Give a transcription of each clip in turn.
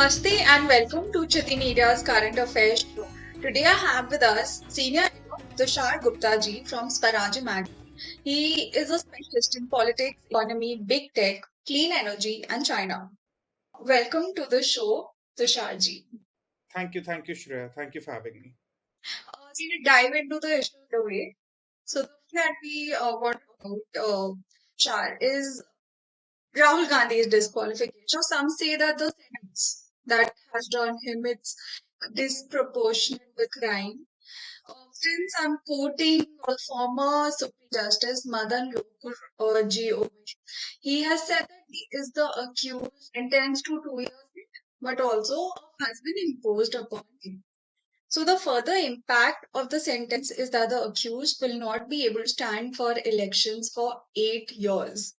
Namaste and welcome to Chitti Media's Current Affairs show. Today I have with us senior editor Tushar Gupta ji from Swaraj Magazine. He is a specialist in politics, economy, big tech, clean energy and China. Welcome to the show, Tushar ji. Thank you, Shreya. Thank you for having me. We'll dive into the issue right away. So the thing that we want to talk about, Tushar, is Rahul Gandhi's disqualification. So some say that the sentence that has done him it's disproportionate with crime. Since I'm quoting the former Supreme Justice Madan Lokur G.O. He has said that he is the accused sentenced to 2 years, but also has been imposed upon him. So the further impact of the sentence is that the accused will not be able to stand for elections for 8 years.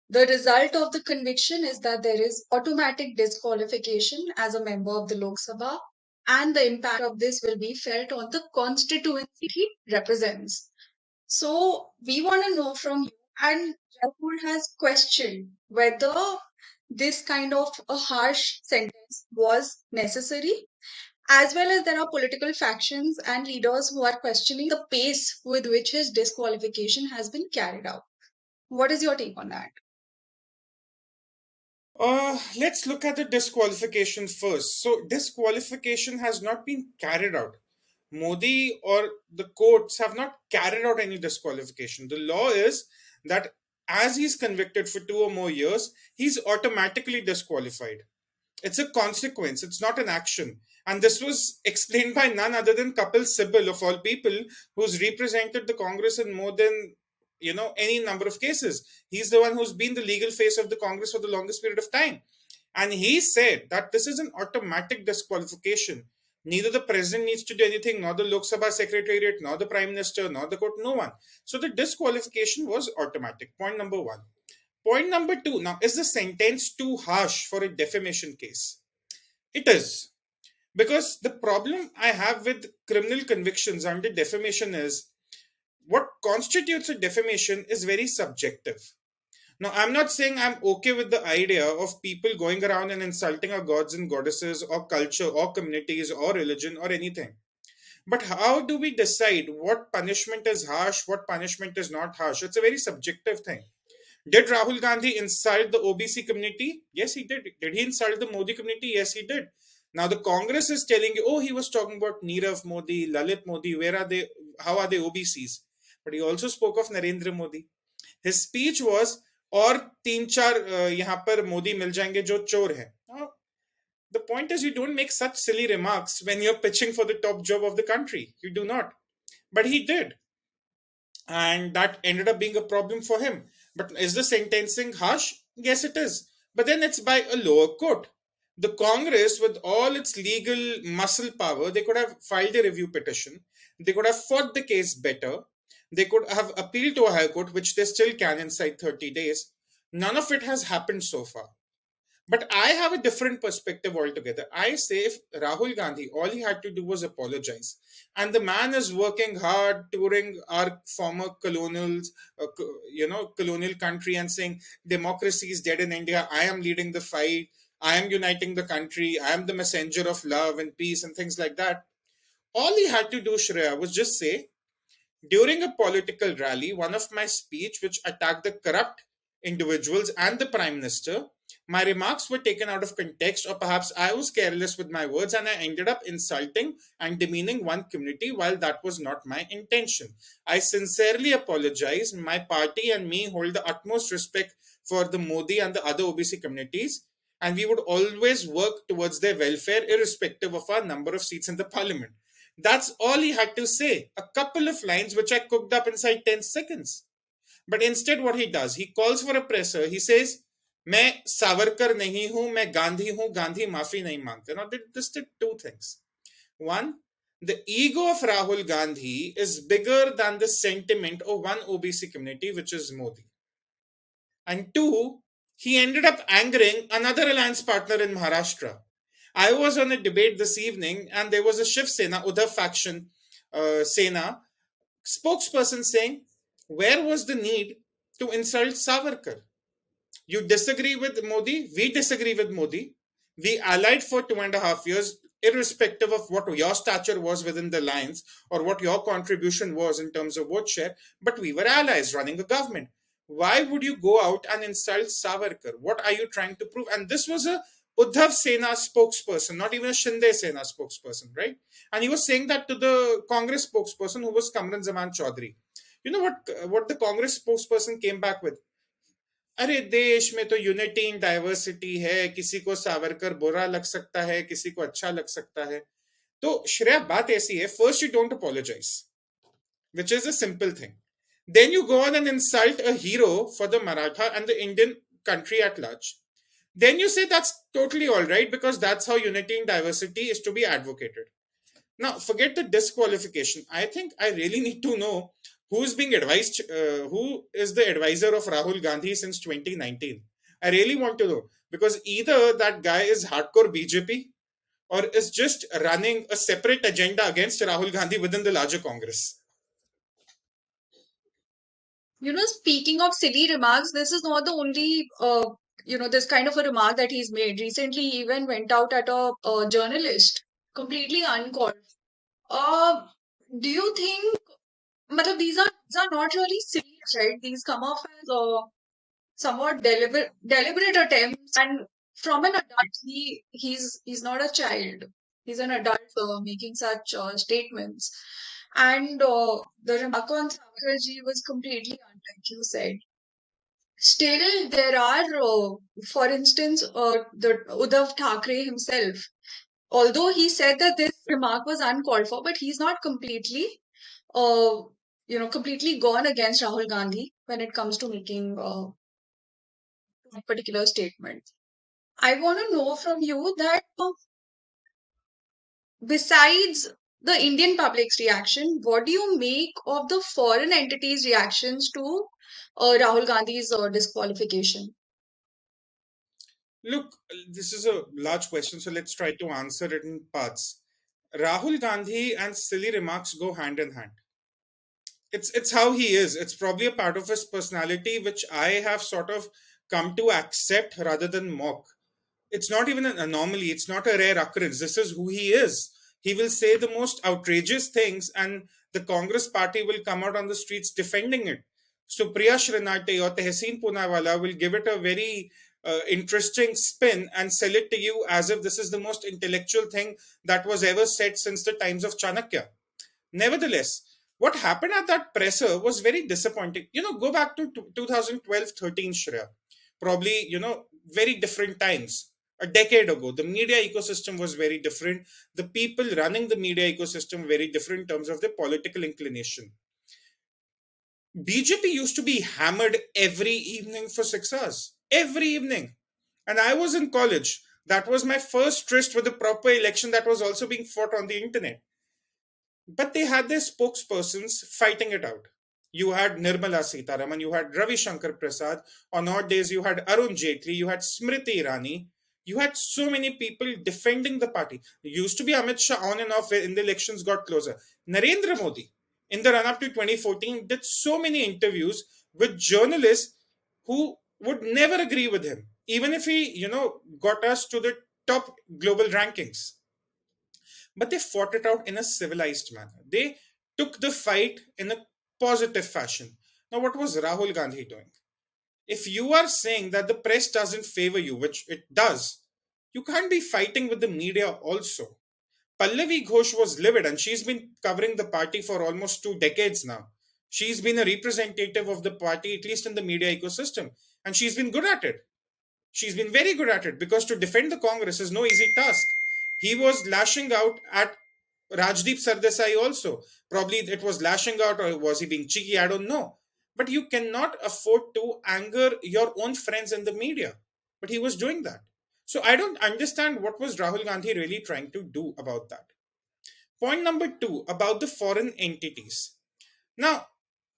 The result of the conviction is that there is automatic disqualification as a member of the Lok Sabha, and the impact of this will be felt on the constituency he represents. So, we want to know from you, and Rahul has questioned whether this kind of a harsh sentence was necessary, as well as there are political factions and leaders who are questioning the pace with which his disqualification has been carried out. What is your take on that? Let's look at the disqualification first. So, disqualification has not been carried out. Modi or the courts have not carried out any disqualification. The law is that as he's convicted for 2 or more years, he's automatically disqualified. It's a consequence, it's not an action. And this was explained by none other than Kapil Sibal, of all people, who's represented the Congress in more than any number of cases. He's the one who's been the legal face of the Congress for the longest period of time. And he said that this is an automatic disqualification. Neither the president needs to do anything, nor the Lok Sabha secretariat, nor the prime minister, nor the court, no one. So the disqualification was automatic. Point number one. Point number two, now, is the sentence too harsh for a defamation case? It is. Because the problem I have with criminal convictions under defamation is what constitutes a defamation is very subjective. Now, I'm not saying I'm okay with the idea of people going around and insulting our gods and goddesses or culture or communities or religion or anything. But how do we decide what punishment is harsh, what punishment is not harsh? It's a very subjective thing. Did Rahul Gandhi insult the OBC community? Yes, he did. Did he insult the Modi community? Yes, he did. Now the Congress is telling you, oh, he was talking about Nirav Modi, Lalit Modi. Where are they? How are they OBCs? But he also spoke of Narendra Modi. His speech was, और तीन चार यहाँ पर मोदी मिल जाएंगे जो चोर हैं. Now, the point is, you don't make such silly remarks when you're pitching for the top job of the country. You do not. But he did, and that ended up being a problem for him. But is the sentencing harsh? Yes, it is. But then it's by a lower court. The Congress, with all its legal muscle power, they could have filed a review petition. They could have fought the case better. They could have appealed to a high court, which they still can inside 30 days. None of it has happened so far. But I have a different perspective altogether. I say if Rahul Gandhi, all he had to do was apologize. And the man is working hard, touring our former colonial country and saying democracy is dead in India. I am leading the fight. I am uniting the country. I am the messenger of love and peace and things like that. All he had to do, Shreya, was just say, during a political rally, one of my speech which attacked the corrupt individuals and the prime minister, my remarks were taken out of context, or perhaps I was careless with my words and I ended up insulting and demeaning one community while that was not my intention. I sincerely apologize. My party and me hold the utmost respect for the Modi and the other OBC communities, and we would always work towards their welfare irrespective of our number of seats in the parliament. That's all he had to say. A couple of lines which I cooked up inside 10 seconds. But instead, what he does, he calls for a presser. He says, मैं सावरकर नहीं हूं, मैं गांधी हूं, गांधी माफी नहीं मांगते. Now, this did two things. One, the ego of Rahul Gandhi is bigger than the sentiment of one OBC community, which is Modi. And two, he ended up angering another alliance partner in Maharashtra. I was on a debate this evening, and there was a Shiv Sena, Uddhav faction Sena spokesperson saying, where was the need to insult Savarkar? You disagree with Modi, we disagree with Modi. We allied for 2.5 years, irrespective of what your stature was within the lines or what your contribution was in terms of vote share, but we were allies running a government. Why would you go out and insult Savarkar? What are you trying to prove? And this was a Uddhav Sena spokesperson, not even a Shinde Sena spokesperson, right? And he was saying that to the Congress spokesperson, who was Kamran Zaman Chaudhary. You know what the Congress spokesperson came back with? अरे देश में तो unity in diversity है, किसी को सावरकर बुरा लग सकता है, किसी को अच्छा लग सकता है. तो श्रेया, बात ऐसी है, first you don't apologise, which is a simple thing. Then you go on and insult a hero for the Maratha and the Indian country at large. Then you say that's totally all right because that's how unity and diversity is to be advocated. Now, forget the disqualification. I think I really need to know who's being advised, who is the advisor of Rahul Gandhi since 2019. I really want to know because either that guy is hardcore BJP or is just running a separate agenda against Rahul Gandhi within the larger Congress. Speaking of silly remarks, this is not the only, this kind of a remark that he's made. Recently, he even went out at a journalist, completely uncalled. Uh, do you think, matlab, these are not really silly, right? These come off as somewhat deliberate attempts, and from an adult, he's not a child. He's an adult making such statements. And the remark on Savarkarji was completely unlike you said. Still, there are, for instance, the Uddhav Thackeray himself. Although he said that this remark was uncalled for, but he's not uh, completely gone against Rahul Gandhi when it comes to making a particular statement. I want to know from you that besides the Indian public's reaction, what do you make of the foreign entities' reactions to Rahul Gandhi's disqualification? Look, this is a large question, so let's try to answer it in parts. Rahul Gandhi and silly remarks go hand in hand. It's how he is. It's probably a part of his personality which I have sort of come to accept rather than mock. It's not even an anomaly, it's not a rare occurrence. This is who he is. He will say the most outrageous things, and the Congress party will come out on the streets defending it. So Priya Shrinate or Tehseen Poonawala will give it a very interesting spin and sell it to you as if this is the most intellectual thing that was ever said since the times of Chanakya. Nevertheless, what happened at that presser was very disappointing. Go back to 2012-13, Shreya. Probably, very different times. A decade ago, the media ecosystem was very different. The people running the media ecosystem very different in terms of their political inclination. BJP used to be hammered every evening for 6 hours. Every evening. And I was in college. That was my first tryst with a proper election that was also being fought on the internet. But they had their spokespersons fighting it out. You had Nirmala Sitaraman, you had Ravi Shankar Prasad. On odd days, you had Arun Jaitley, you had Smriti Irani. You had so many people defending the party. It used to be Amit Shah on and off in the elections got closer. Narendra Modi, in the run up to 2014, did so many interviews with journalists who would never agree with him, even if he, got us to the top global rankings. But they fought it out in a civilized manner. They took the fight in a positive fashion. Now, what was Rahul Gandhi doing? If you are saying that the press doesn't favor you, which it does, you can't be fighting with the media also. Pallavi Ghosh was livid and she's been covering the party for almost 2 decades now. She's been a representative of the party, at least in the media ecosystem, and she's been good at it. She's been very good at it because to defend the Congress is no easy task. He was lashing out at Rajdeep Sardesai also. Probably it was lashing out or was he being cheeky? I don't know. But you cannot afford to anger your own friends in the media. But he was doing that. So I don't understand what was Rahul Gandhi really trying to do about that. Point number two about the foreign entities. Now,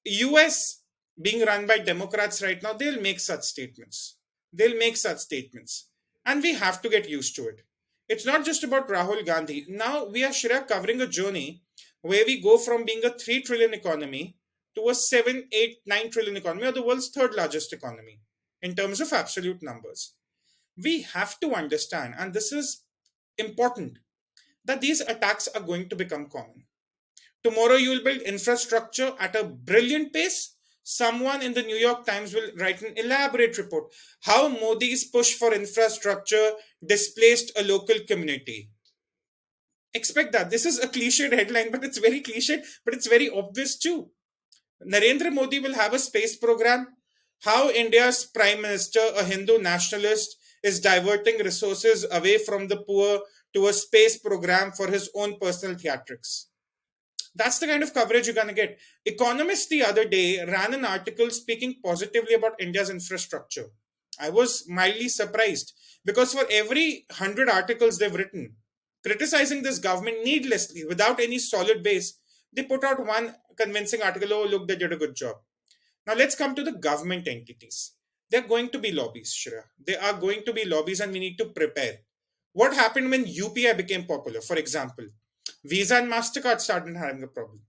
US being run by Democrats right now, they'll make such statements. They'll make such statements. And we have to get used to it. It's not just about Rahul Gandhi. Now we are Shreya covering a journey where we go from being a 3 trillion economy to a 7, 8, 9 trillion economy, or the world's third largest economy in terms of absolute numbers. We have to understand, and this is important, that these attacks are going to become common. Tomorrow, you will build infrastructure at a brilliant pace. Someone in the New York Times will write an elaborate report how Modi's push for infrastructure displaced a local community. Expect that. This is a cliched headline, but it's very cliched, but it's very obvious too. Narendra Modi will have a space program. How India's Prime Minister, a Hindu nationalist, is diverting resources away from the poor to a space program for his own personal theatrics. That's the kind of coverage you're going to get. Economist the other day ran an article speaking positively about India's infrastructure. I was mildly surprised because for every 100 articles they've written criticizing this government needlessly without any solid base, they put out one convincing article. Oh, look, they did a good job. Now let's come to the government entities. They're going to be lobbies, Shreya. They are going to be lobbies, and we need to prepare. What happened when UPI became popular, for example? Visa and MasterCard started having a problem.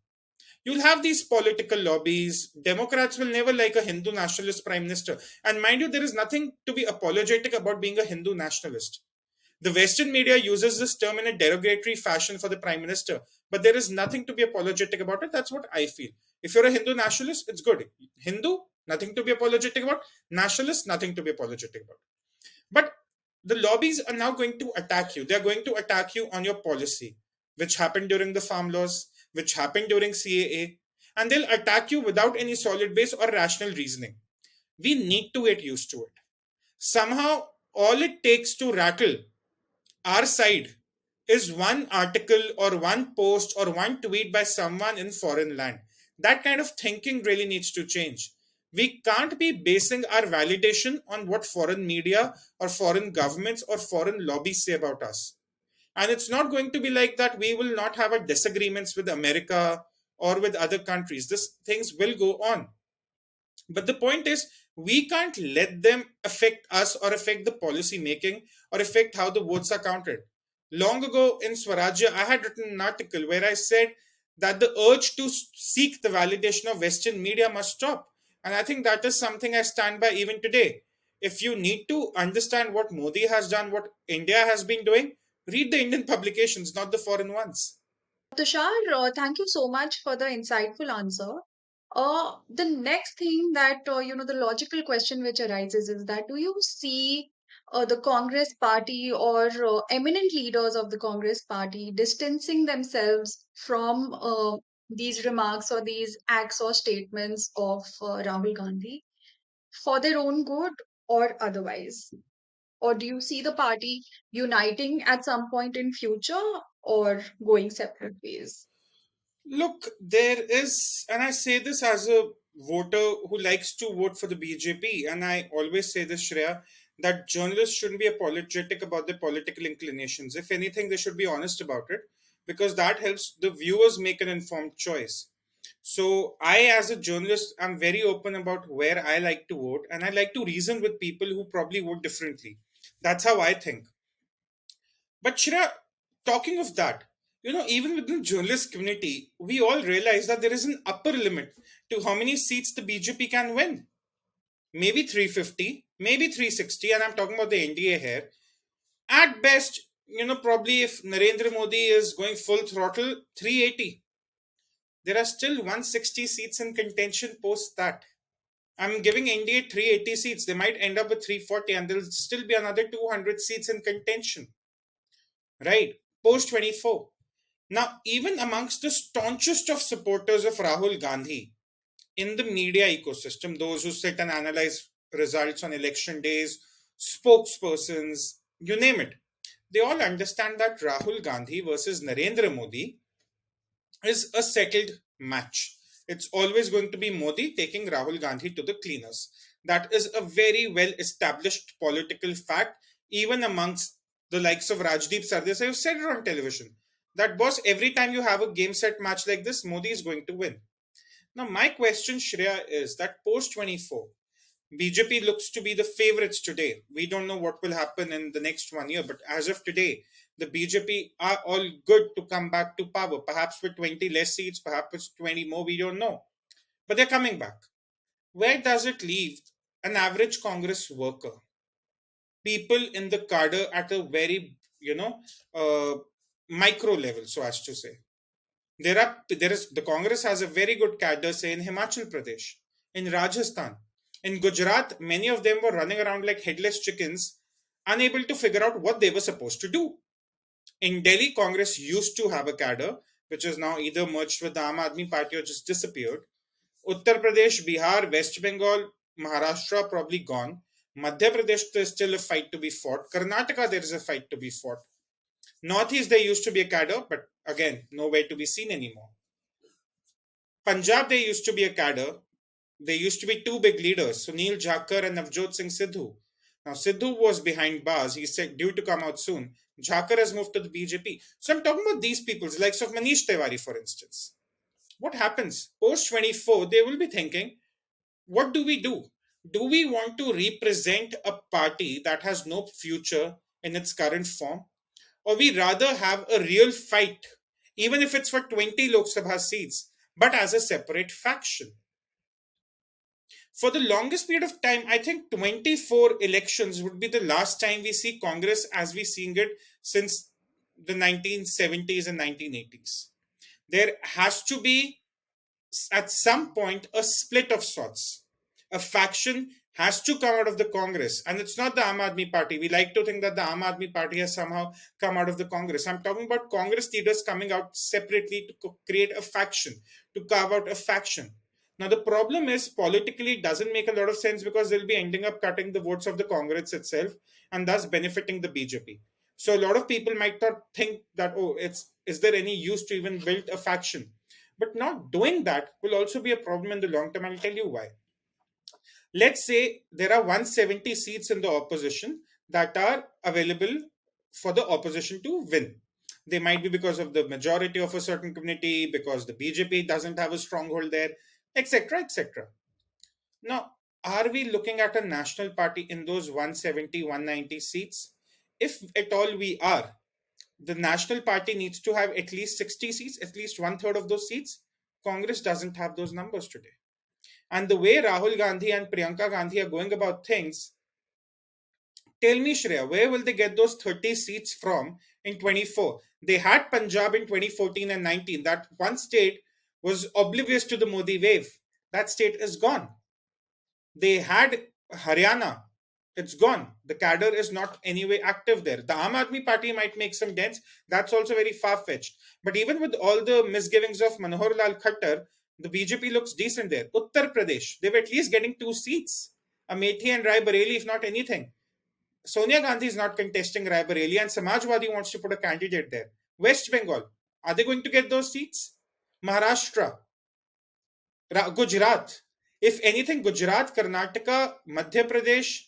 You'll have these political lobbies. Democrats will never like a Hindu nationalist prime minister. And mind you, there is nothing to be apologetic about being a Hindu nationalist. The Western media uses this term in a derogatory fashion for the prime minister, but there is nothing to be apologetic about it. That's what I feel. If you're a Hindu nationalist, it's good. Hindu, nothing to be apologetic about. Nationalist, nothing to be apologetic about. But the lobbies are now going to attack you. They're going to attack you on your policy, which happened during the farm laws, which happened during CAA, and they'll attack you without any solid base or rational reasoning. We need to get used to it. Somehow, all it takes to rattle our side is one article or one post or one tweet by someone in foreign land. That kind of thinking really needs to change. We can't be basing our validation on what foreign media or foreign governments or foreign lobbies say about us. And it's not going to be like that. We will not have our disagreements with America or with other countries. This things will go on. But the point is, we can't let them affect us or affect the policy making or affect how the votes are counted. Long ago in Swarajya, I had written an article where I said that the urge to seek the validation of Western media must stop. And I think that is something I stand by even today. If you need to understand what Modi has done, what India has been doing, read the Indian publications, not the foreign ones. Tushar, thank you so much for the insightful answer. The next thing that, the logical question which arises is that do you see the Congress party or eminent leaders of the Congress party distancing themselves from these remarks or these acts or statements of Rahul Gandhi for their own good or otherwise? Or do you see the party uniting at some point in future or going separate ways? Look, there is, and I say this as a voter who likes to vote for the BJP, and I always say this, Shreya, that journalists shouldn't be apologetic about their political inclinations. If anything, they should be honest about it because that helps the viewers make an informed choice. So, I, as a journalist, am very open about where I like to vote, and I like to reason with people who probably vote differently. That's how I think. But Shreya, talking of that, even within the journalist community, we all realize that there is an upper limit to how many seats the BJP can win. Maybe 350, maybe 360, and I'm talking about the NDA here. At best, probably if Narendra Modi is going full throttle, 380. There are still 160 seats in contention post that. I'm giving NDA 380 seats. They might end up with 340, and there'll still be another 200 seats in contention. Right? Post 24. Now, even amongst the staunchest of supporters of Rahul Gandhi in the media ecosystem, those who sit and analyze results on election days, spokespersons, you name it, they all understand that Rahul Gandhi versus Narendra Modi is a settled match. It's always going to be Modi taking Rahul Gandhi to the cleaners. That is a very well established political fact, even amongst the likes of Rajdeep Sardesai, have said it on television. That boss, every time you have a game set match like this, Modi is going to win. Now, my question, Shreya, is that post 24, BJP looks to be the favorites today. We don't know what will happen in the next 1 year, but as of today, the BJP are all good to come back to power. Perhaps with 20 less seats, perhaps with 20 more, we don't know. But they're coming back. Where does it leave an average Congress worker? people in the cadre at a very, micro level, so as to say. There is the Congress has a very good cadre, say in Himachal Pradesh, in Rajasthan, in Gujarat. Many of them were running around like headless chickens, unable to figure out what they were supposed to do. In Delhi, Congress used to have a cadre, which is now either merged with the Aam Aadmi Party or just disappeared. Uttar Pradesh, Bihar, West Bengal, Maharashtra probably gone. Madhya Pradesh, there's still a fight to be fought. Karnataka, there is a fight to be fought. Northeast, there used to be a cadre, but again, nowhere to be seen anymore. Punjab, there used to be a cadre. There used to be two big leaders, Sunil Jakhar and Navjot Singh Sidhu. Now, Sidhu was behind bars. He's due to come out soon. Jakhar has moved to the BJP. So I'm talking about these people, likes of Manish Tiwari, for instance. What happens? Post 24, they will be thinking, what do we do? Do we want to represent a party that has no future in its current form? Or we rather have a real fight, even if it's for 20 Lok Sabha seats, but as a separate faction? For the longest period of time, I think 24 elections would be the last time we see Congress as we seeing it since the 1970s and 1980s. There has to be at some point a split of sorts. A faction has to come out of the Congress, and it's not the Aam Aadmi Party. We like to think that the Aam Aadmi Party has somehow come out of the Congress. I'm talking about Congress leaders coming out separately to create a faction, to carve out a faction. Now, the problem is politically it doesn't make a lot of sense because they'll be ending up cutting the votes of the Congress itself and thus benefiting the BJP. So a lot of people might not think that, oh, it's is there any use to even build a faction? But not doing that will also be a problem in the long term. I'll tell you why. Let's say there are 170 seats in the opposition that are available for the opposition to win. They might be because of the majority of a certain community, because the BJP doesn't have a stronghold there, etc. etc. Now, are we looking at a national party in those 170, 190 seats? If at all we are, the national party needs to have at least 60 seats, at least one third of those seats. Congress doesn't have those numbers today. And the way Rahul Gandhi and Priyanka Gandhi are going about things, tell me, Shreya, where will they get those 30 seats from in 24? They had Punjab in 2014 and 19. That one state was oblivious to the Modi wave. That state is gone. They had Haryana. It's gone. The cadre is not anyway active there. The Aam Aadmi Party might make some dents. That's also very far-fetched. But even with all the misgivings of Manohar Lal Khattar, the BJP looks decent there. Uttar Pradesh, they were at least getting two seats. Amethi and Rai Bareli, if not anything. Sonia Gandhi is not contesting Rai Bareli and Samajwadi wants to put a candidate there. West Bengal, are they going to get those seats? Maharashtra, Gujarat. If anything, Gujarat, Karnataka, Madhya Pradesh,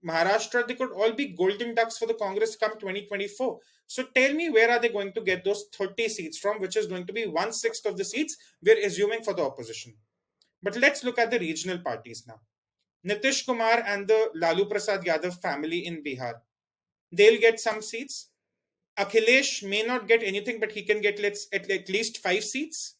Maharashtra, they could all be golden ducks for the Congress come 2024. So tell me, where are they going to get those 30 seats from, which is going to be 1/6 of the seats we're assuming for the opposition. But let's look at the regional parties now. Nitish Kumar and the Lalu Prasad Yadav family in Bihar, they'll get some seats. Akhilesh may not get anything, but he can get at least 5 seats.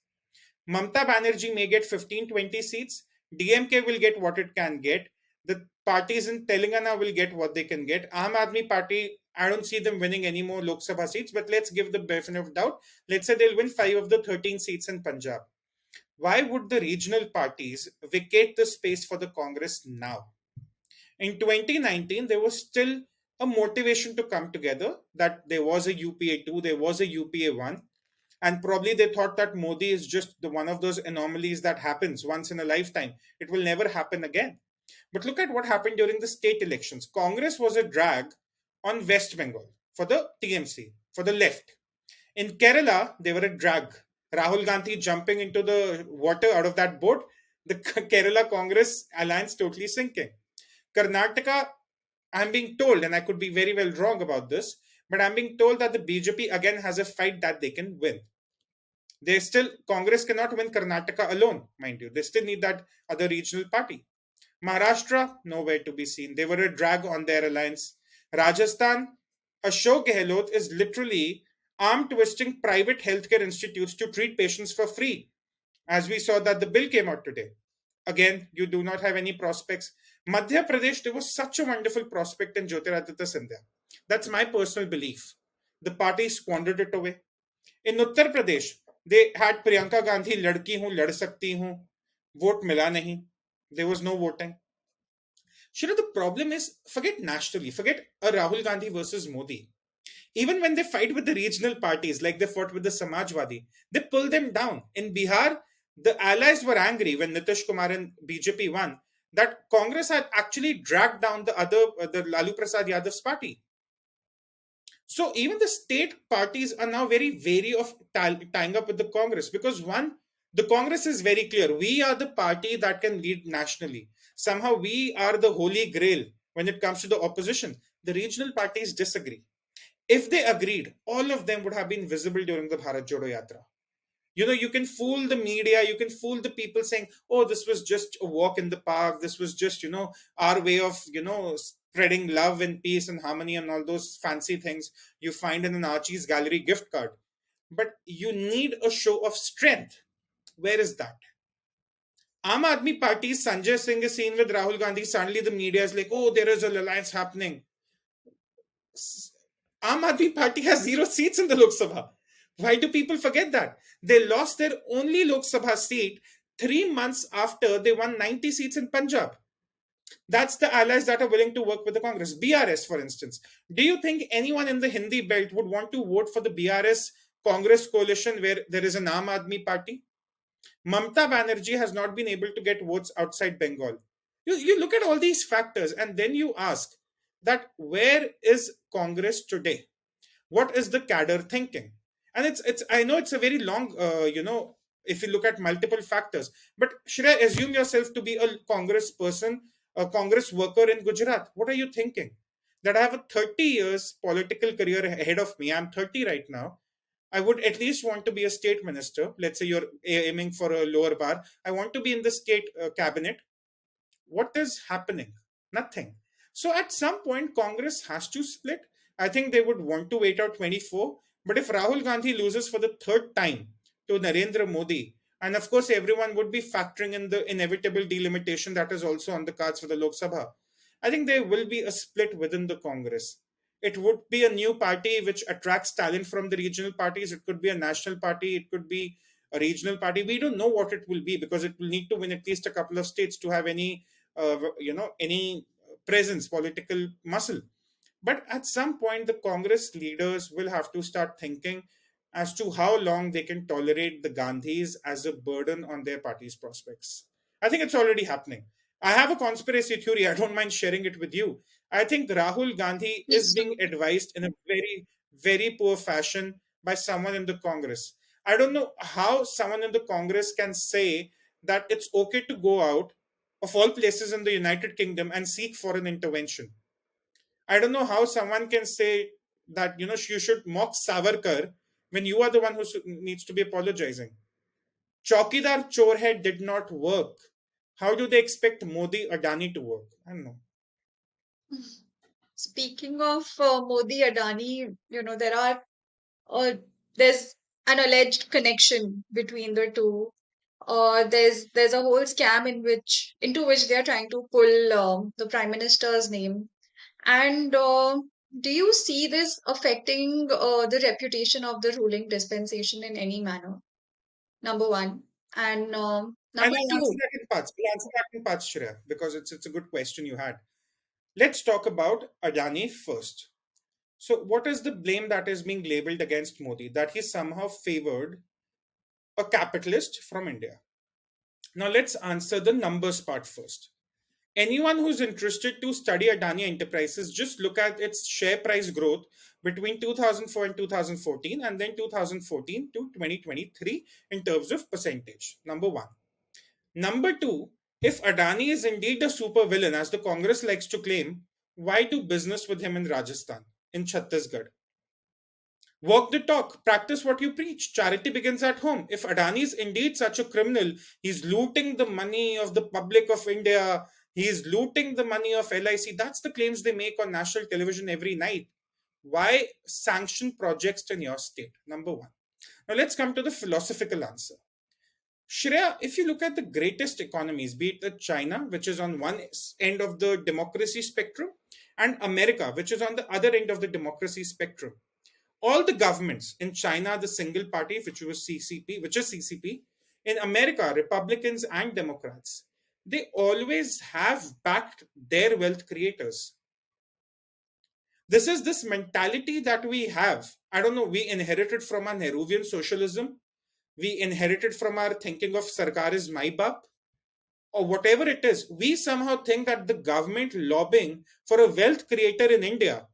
Mamta Banerjee may get 15, 20 seats. DMK will get what it can get. The parties in Telangana will get what they can get. Aam Aadmi Party, I don't see them winning any more Lok Sabha seats, but let's give the benefit of doubt. Let's say they'll win 5 of the 13 seats in Punjab. Why would the regional parties vacate the space for the Congress now? In 2019, there was still a motivation to come together, that there was a UPA 2, there was a UPA 1, and probably they thought that Modi is just one of those anomalies that happens once in a lifetime. It will never happen again. But look at what happened during the state elections. Congress was a drag on West Bengal for the TMC, for the left. In Kerala, they were a drag. Rahul Gandhi jumping into the water out of that boat, the Kerala Congress alliance totally sinking. Karnataka, I'm being told, and I could be very well wrong about this, but I'm being told that the BJP again has a fight that they can win. They still, Congress cannot win Karnataka alone, mind you. They still need that other regional party. Maharashtra, nowhere to be seen. They were a drag on their alliance. Rajasthan, Ashok Gehlot is literally arm twisting private healthcare institutes to treat patients for free, as we saw that the bill came out today. Again, you do not have any prospects. Madhya Pradesh, there was such a wonderful prospect in Jyotiraditya Scindia. That's my personal belief. The party squandered it away. In Uttar Pradesh, they had Priyanka Gandhi, ladki hu, lad sakti hu. Vote mila nahi. There was no voting. Shira, the problem is, forget nationally, forget a Rahul Gandhi versus Modi. Even when they fight with the regional parties, like they fought with the Samajwadi, they pull them down. In Bihar, the allies were angry when Nitish Kumar and BJP won that Congress had actually dragged down the Lalu Prasad Yadav's party. So even the state parties are now very wary of tying up with the Congress because one, the Congress is very clear. We are the party that can lead nationally. Somehow we are the holy grail when it comes to the opposition. The regional parties disagree. If they agreed, all of them would have been visible during the Bharat Jodo Yatra. You can fool the media, you can fool the people saying, oh, this was just a walk in the park, this was just, our way of, spreading love and peace and harmony and all those fancy things you find in an Archie's Gallery gift card. But you need a show of strength. Where is that? Aam Aadmi Party, Sanjay Singh is seen with Rahul Gandhi. Suddenly the media is like, oh, there is an alliance happening. Aam Aadmi Party has 0 seats in the Lok Sabha. Why do people forget that? They lost their only Lok Sabha seat 3 months after they won 90 seats in Punjab. That's the allies that are willing to work with the Congress. BRS, for instance. Do you think anyone in the Hindi belt would want to vote for the BRS Congress coalition where there is an Aam Aadmi Party? Mamta Banerjee has not been able to get votes outside Bengal. You look at all these factors and then you ask that where is Congress today? What is the cadre thinking? And it's I know it's a very long if you look at multiple factors, but should I assume yourself to be a Congress person, a Congress worker in Gujarat? What are you thinking? That I have a 30 years political career ahead of me. I'm 30 right now. I would at least want to be a state minister. Let's say you're aiming for a lower bar. I want to be in the state cabinet. What is happening? Nothing. So at some point, Congress has to split. I think they would want to wait out 24. But if Rahul Gandhi loses for the third time to Narendra Modi, and of course, everyone would be factoring in the inevitable delimitation that is also on the cards for the Lok Sabha, I think there will be a split within the Congress. It would be a new party which attracts talent from the regional parties. It could be a national party. It could be a regional party. We don't know what it will be because it will need to win at least a couple of states to have any presence, political muscle. But at some point, the Congress leaders will have to start thinking as to how long they can tolerate the Gandhis as a burden on their party's prospects. I think it's already happening. I have a conspiracy theory. I don't mind sharing it with you. I think Rahul Gandhi is Please being do. advised in a very, very poor fashion by someone in the Congress. I don't know how someone in the Congress can say that it's okay to go out of all places in the United Kingdom and seek foreign intervention. I don't know how someone can say that you should mock Savarkar when you are the one who needs to be apologizing. Chaukidar Chorhead did not work. How do they expect Modi Adani to work? I don't know. Speaking of Modi Adani, uh, there's an alleged connection between the two. There's a whole scam into which they are trying to pull the prime minister's name. And do you see this affecting the reputation of the ruling dispensation in any manner? Number one. And And number I'll answer two, that in parts. I'll answer that in parts, Shreya, because it's a good question you had. Let's talk about Adani first. So, what is the blame that is being labeled against Modi? That he somehow favored a capitalist from India. Now, let's answer the numbers part first. Anyone who's interested to study Adani Enterprises, just look at its share price growth between 2004 and 2014, and then 2014 to 2023 in terms of percentage. Number one. Number two, if Adani is indeed a super villain, as the Congress likes to claim, why do business with him in Rajasthan, in Chhattisgarh? Walk the talk, practice what you preach. Charity begins at home. If Adani is indeed such a criminal, he's looting the money of the public of India, he's looting the money of LIC. That's the claims they make on national television every night. Why sanction projects in your state? Number one. Now let's come to the philosophical answer. Shreya, if you look at the greatest economies, be it China, which is on one end of the democracy spectrum, and America, which is on the other end of the democracy spectrum, all the governments in China, the single party, which is CCP, in America, Republicans and Democrats, they always have backed their wealth creators. This is this mentality that we have. I don't know, we inherited from our Nehruvian socialism, we inherited from our thinking of Sarkar is my bap, or whatever it is. We somehow think that the government lobbying for a wealth creator in India,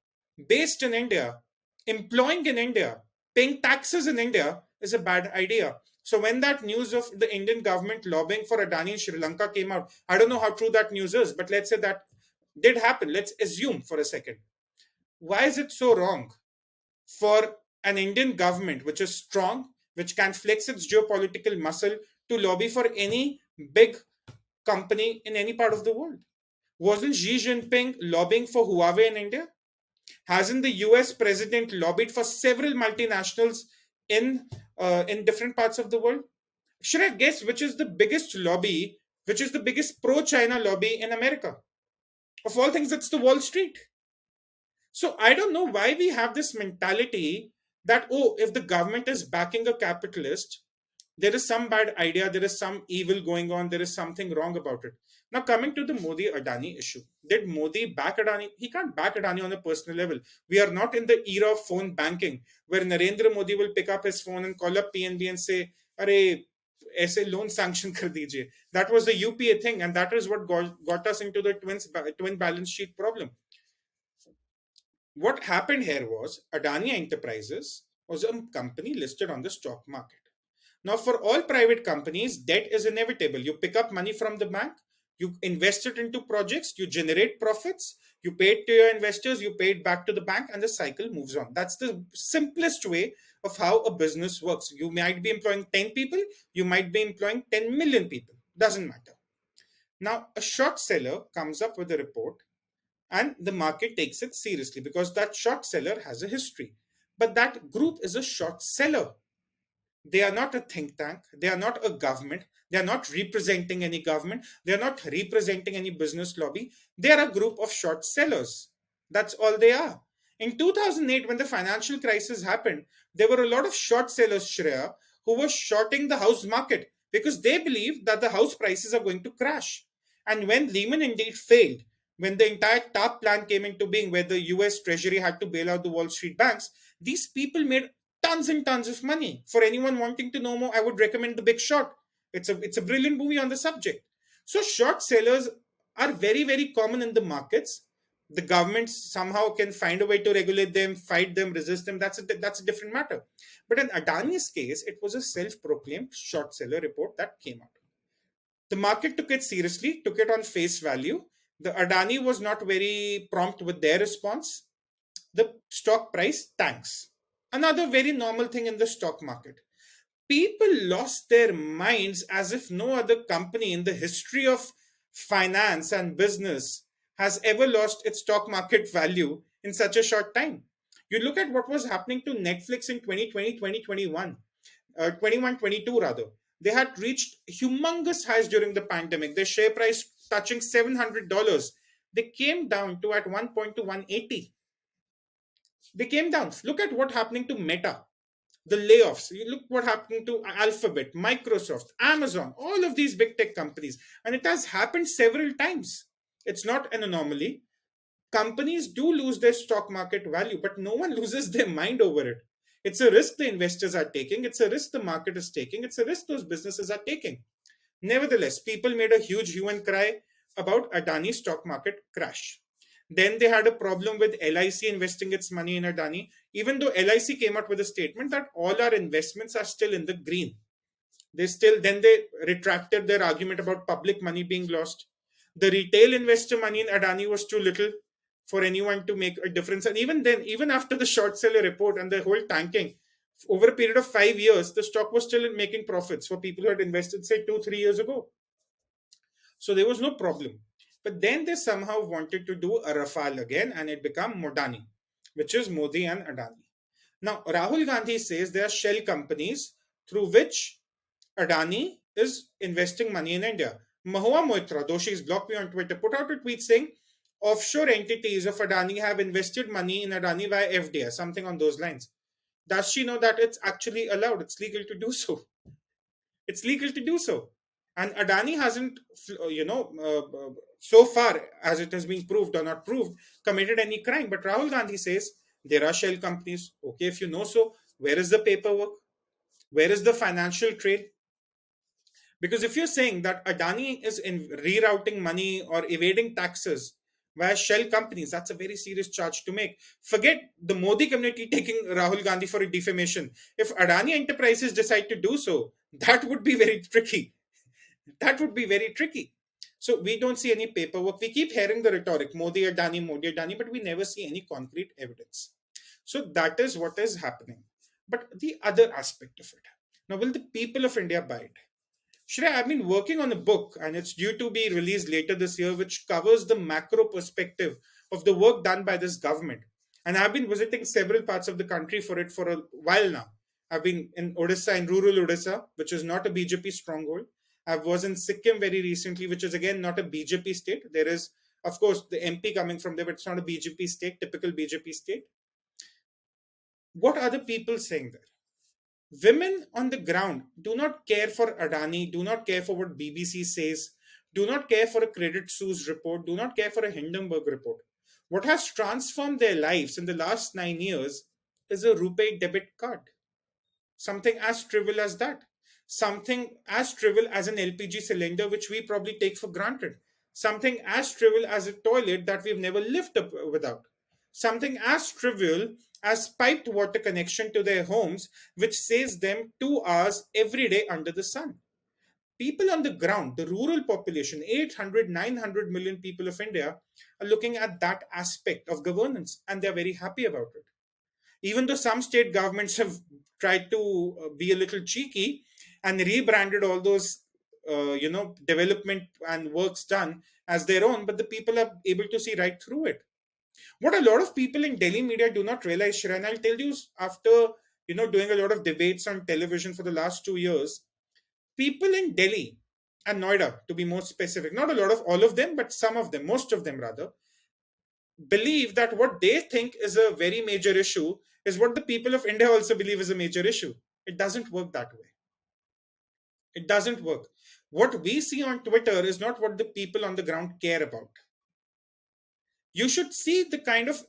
based in India, employing in India, paying taxes in India is a bad idea. So when that news of the Indian government lobbying for Adani in Sri Lanka came out, I don't know how true that news is, but let's say that did happen. Let's assume for a second. Why is it so wrong for an Indian government which is strong, which can flex its geopolitical muscle to lobby for any big company in any part of the world? Wasn't Xi Jinping lobbying for Huawei in India? Hasn't the US president lobbied for several multinationals in different parts of the world? Should I guess which is the biggest lobby, which is the biggest pro China lobby in America? Of all things, it's the Wall Street. So I don't know why we have this mentality that, oh, if the government is backing a capitalist, there is some bad idea, there is some evil going on, there is something wrong about it. Now, coming to the Modi Adani issue, did Modi back Adani? He can't back Adani on a personal level. We are not in the era of phone banking where Narendra Modi will pick up his phone and call up PNB and say, Arey, ऐसे loan sanction कर दीजिए. That was the UPA thing, and that is what got us into the twin balance sheet problem. What happened here was Adani Enterprises was a company listed on the stock market. Now, for all private companies, debt is inevitable. You pick up money from the bank, you invest it into projects, you generate profits, you pay it to your investors, you pay it back to the bank, and the cycle moves on. That's the simplest way of how a business works. You might be employing 10 people, you might be employing 10 million people. Doesn't matter. Now, a short seller comes up with a report and the market takes it seriously because that short seller has a history. But that group is a short seller. They are not a think tank. They are not a government. They are not representing any government. They are not representing any business lobby. They are a group of short sellers. That's all they are. In 2008, when the financial crisis happened, there were a lot of short sellers, Shreya, who were shorting the house market because they believed that the house prices are going to crash. And when Lehman indeed failed, when the entire TARP plan came into being, where the US Treasury had to bail out the Wall Street banks, these people made tons and tons of money. For anyone wanting to know more, I would recommend The Big Short. It's a brilliant movie on the subject. So short sellers are very, very common in the markets. The governments somehow can find a way to regulate them, fight them, resist them. That's a different matter. But in Adani's case, it was a self-proclaimed short seller report that came out. The market took it seriously, took it on face value. The Adani was not very prompt with their response. The stock price tanks. Another very normal thing in the stock market. People lost their minds as if no other company in the history of finance and business has ever lost its stock market value in such a short time. You look at what was happening to Netflix in 2020, 2021, 21, 22 rather. They had reached humongous highs during the pandemic. Their share price touching $700. They came down to at one point to 180. They came down. Look at what happening to Meta, the layoffs. You look what happening to Alphabet, Microsoft, Amazon, all of these big tech companies. And it has happened several times. It's not an anomaly. Companies do lose their stock market value, but no one loses their mind over it. It's a risk the investors are taking. It's a risk the market is taking. It's a risk those businesses are taking. Nevertheless, people made a huge hue and cry about Adani's stock market crash. Then they had a problem with LIC investing its money in Adani, even though LIC came out with a statement that all our investments are still in the green. They retracted their argument about public money being lost. The retail investor money in Adani was too little for anyone to make a difference. And even then, even after the short seller report and the whole tanking, over a period of 5 years, the stock was still making profits for people who had invested, say, 2, 3 years ago. So there was no problem. But then they somehow wanted to do a Rafale again and it became Modani, which is Modi and Adani. Now, Rahul Gandhi says there are shell companies through which Adani is investing money in India. Mahua Moitra, though she's blocked me on Twitter, put out a tweet saying offshore entities of Adani have invested money in Adani via FDI, something on those lines. Does she know that it's actually allowed? It's legal to do so. It's legal to do so. And Adani hasn't, so far as it has been proved or not proved, committed any crime. But Rahul Gandhi says there are shell companies. Okay, if you know so, where is the paperwork? Where is the financial trail? Because if you're saying that Adani is in rerouting money or evading taxes via shell companies, that's a very serious charge to make. Forget the Modi community taking Rahul Gandhi for a defamation. If Adani enterprises decide to do so, that would be very tricky. That would be very tricky. So we don't see any paperwork. We keep hearing the rhetoric, Modi Adani, but we never see any concrete evidence. So that is what is happening. But the other aspect of it. Now, will the people of India buy it? Shreya, I've been working on a book and it's due to be released later this year, which covers the macro perspective of the work done by this government. And I've been visiting several parts of the country for it for a while now. I've been in Odisha, in rural Odisha, which is not a BJP stronghold. I was in Sikkim very recently, which is again not a BJP state. There is, of course, the MP coming from there, but it's not a BJP state, typical BJP state. What are the people saying there? Women on the ground do not care for Adani, do not care for what BBC says, do not care for a Credit Suisse report, do not care for a Hindenburg report. What has transformed their lives in the last 9 years is a RuPay debit card. Something as trivial as that. Something as trivial as an LPG cylinder, which we probably take for granted. Something as trivial as a toilet that we've never lived up without. Something as trivial as piped water connection to their homes, which saves them 2 hours every day under the sun. People on the ground, the rural population, 800, 900 million people of India, are looking at that aspect of governance and they're very happy about it. Even though some state governments have tried to be a little cheeky and rebranded all those development and works done as their own, but the people are able to see right through it. What a lot of people in Delhi media do not realize, Shiran, I'll tell you, after doing a lot of debates on television for the last 2 years, people in Delhi and Noida, to be more specific, not a lot of all of them, but some of them, most of them rather, believe that what they think is a very major issue is what the people of India also believe is a major issue. It doesn't work that way. It doesn't work. What we see on Twitter is not what the people on the ground care about. You should see the kind of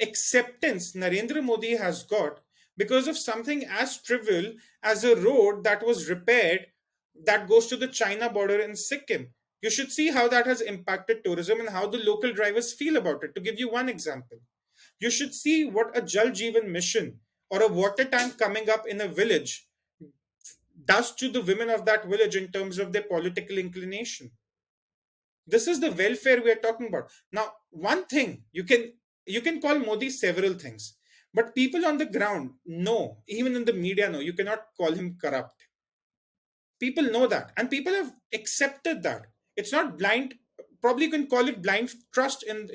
acceptance Narendra Modi has got because of something as trivial as a road that was repaired that goes to the China border in Sikkim. You should see how that has impacted tourism and how the local drivers feel about it. To give you one example, you should see what a Jal Jeevan mission or a water tank coming up in a village does to the women of that village in terms of their political inclination. This is the welfare we are talking about. Now, one thing you can call Modi several things, but people on the ground know, even in the media know, you cannot call him corrupt. People know that, and people have accepted that. It's not blind. Probably you can call it blind trust in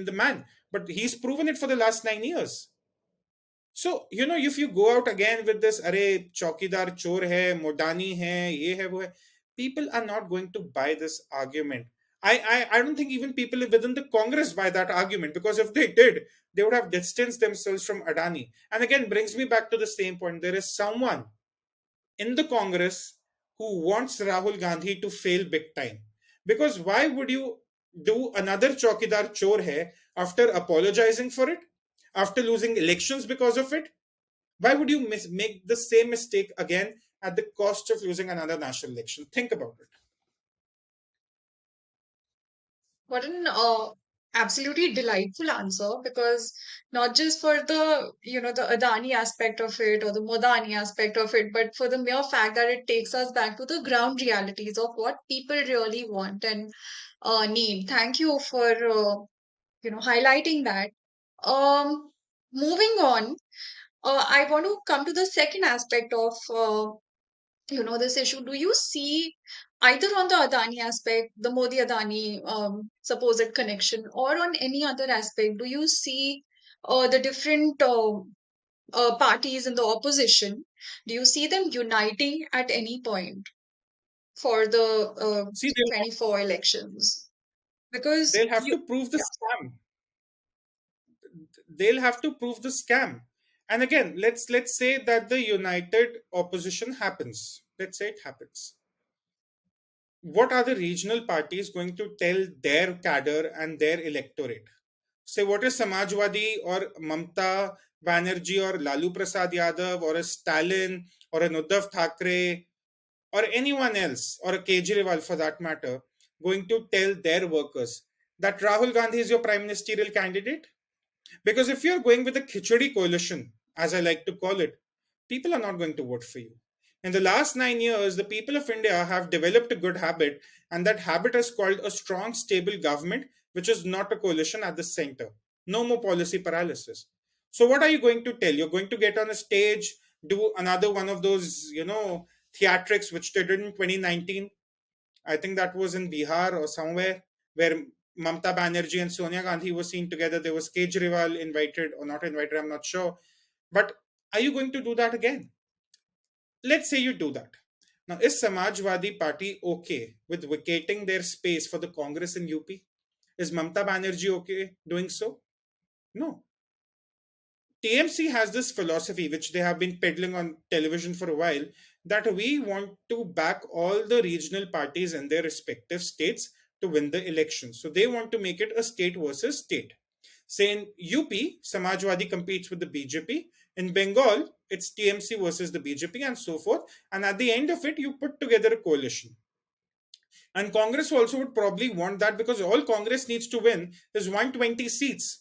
the man, but he's proven it for the last 9 years. So, if you go out again with this, array, chaukidar chor hai, modani hai, ye hai, wo hai, people are not going to buy this argument. I don't think even people within the Congress buy that argument because if they did, they would have distanced themselves from Adani. And again, brings me back to the same point. There is someone in the Congress who wants Rahul Gandhi to fail big time. Because why would you do another chaukidar chor hai after apologizing for it? After losing elections because of it? Why would you make the same mistake again at the cost of losing another national election? Think about it. What an absolutely delightful answer, because not just for the Adani aspect of it or the Modani aspect of it, but for the mere fact that it takes us back to the ground realities of what people really want and need. Thank you for highlighting that. Um, Moving on, I want to come to the second aspect of this issue. Do you see either on the Adani aspect, the Modi Adani supposed connection, or on any other aspect, do you see the different parties in the opposition? Do you see them uniting at any point? for the See, 2024 elections because they'll have you to prove the yeah, scam. They'll have to prove the scam. And again, let's say that the united opposition happens. Let's say it happens. What are the regional parties going to tell their cadre and their electorate? Say, what is Samajwadi or Mamta Banerjee or Lalu Prasad Yadav or a Stalin or a Uddhav Thackeray or anyone else or a Kejriwal for that matter going to tell their workers that Rahul Gandhi is your prime ministerial candidate? Because if you're going with the Khichdi coalition, as I like to call it, people are not going to vote for you. In the last 9 years, the people of India have developed a good habit, and that habit is called a strong, stable government, which is not a coalition at the center. No more policy paralysis. So, what are you going to tell? You're going to get on a stage, do another one of those, theatrics which they did in 2019. I think that was in Bihar or somewhere where Mamta Banerjee and Sonia Gandhi were seen together. There was Kejriwal invited or not invited, I'm not sure. But are you going to do that again? Let's say you do that. Now, is Samajwadi Party okay with vacating their space for the Congress in UP? Is Mamta Banerjee okay doing so? No. TMC has this philosophy, which they have been peddling on television for a while, that we want to back all the regional parties in their respective states to win the election. So they want to make it a state versus state. Say in UP, Samajwadi competes with the BJP. In Bengal, it's TMC versus the BJP and so forth. And at the end of it, you put together a coalition. And Congress also would probably want that because all Congress needs to win is 120 seats.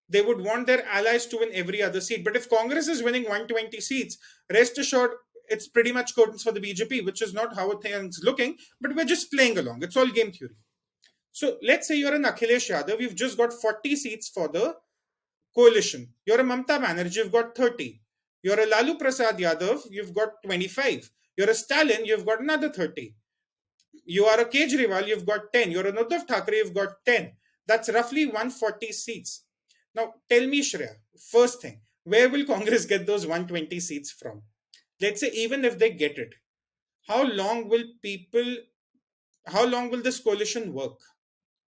They would want their allies to win every other seat. But if Congress is winning 120 seats, rest assured, it's pretty much curtains for the BJP, which is not how things looking, but we're just playing along. It's all game theory. So let's say you're an Akhilesh Yadav, you've just got 40 seats for the coalition. You're a Mamta Banerjee, you've got 30. You're a Lalu Prasad Yadav, you've got 25. You're a Stalin, you've got another 30. You are a Kejriwal, you've got 10. You're a Uddhav Thackeray, you've got 10. That's roughly 140 seats. Now, tell me, Shreya, first thing, where will Congress get those 120 seats from? Let's say, even if they get it, how long will people, how long will this coalition work?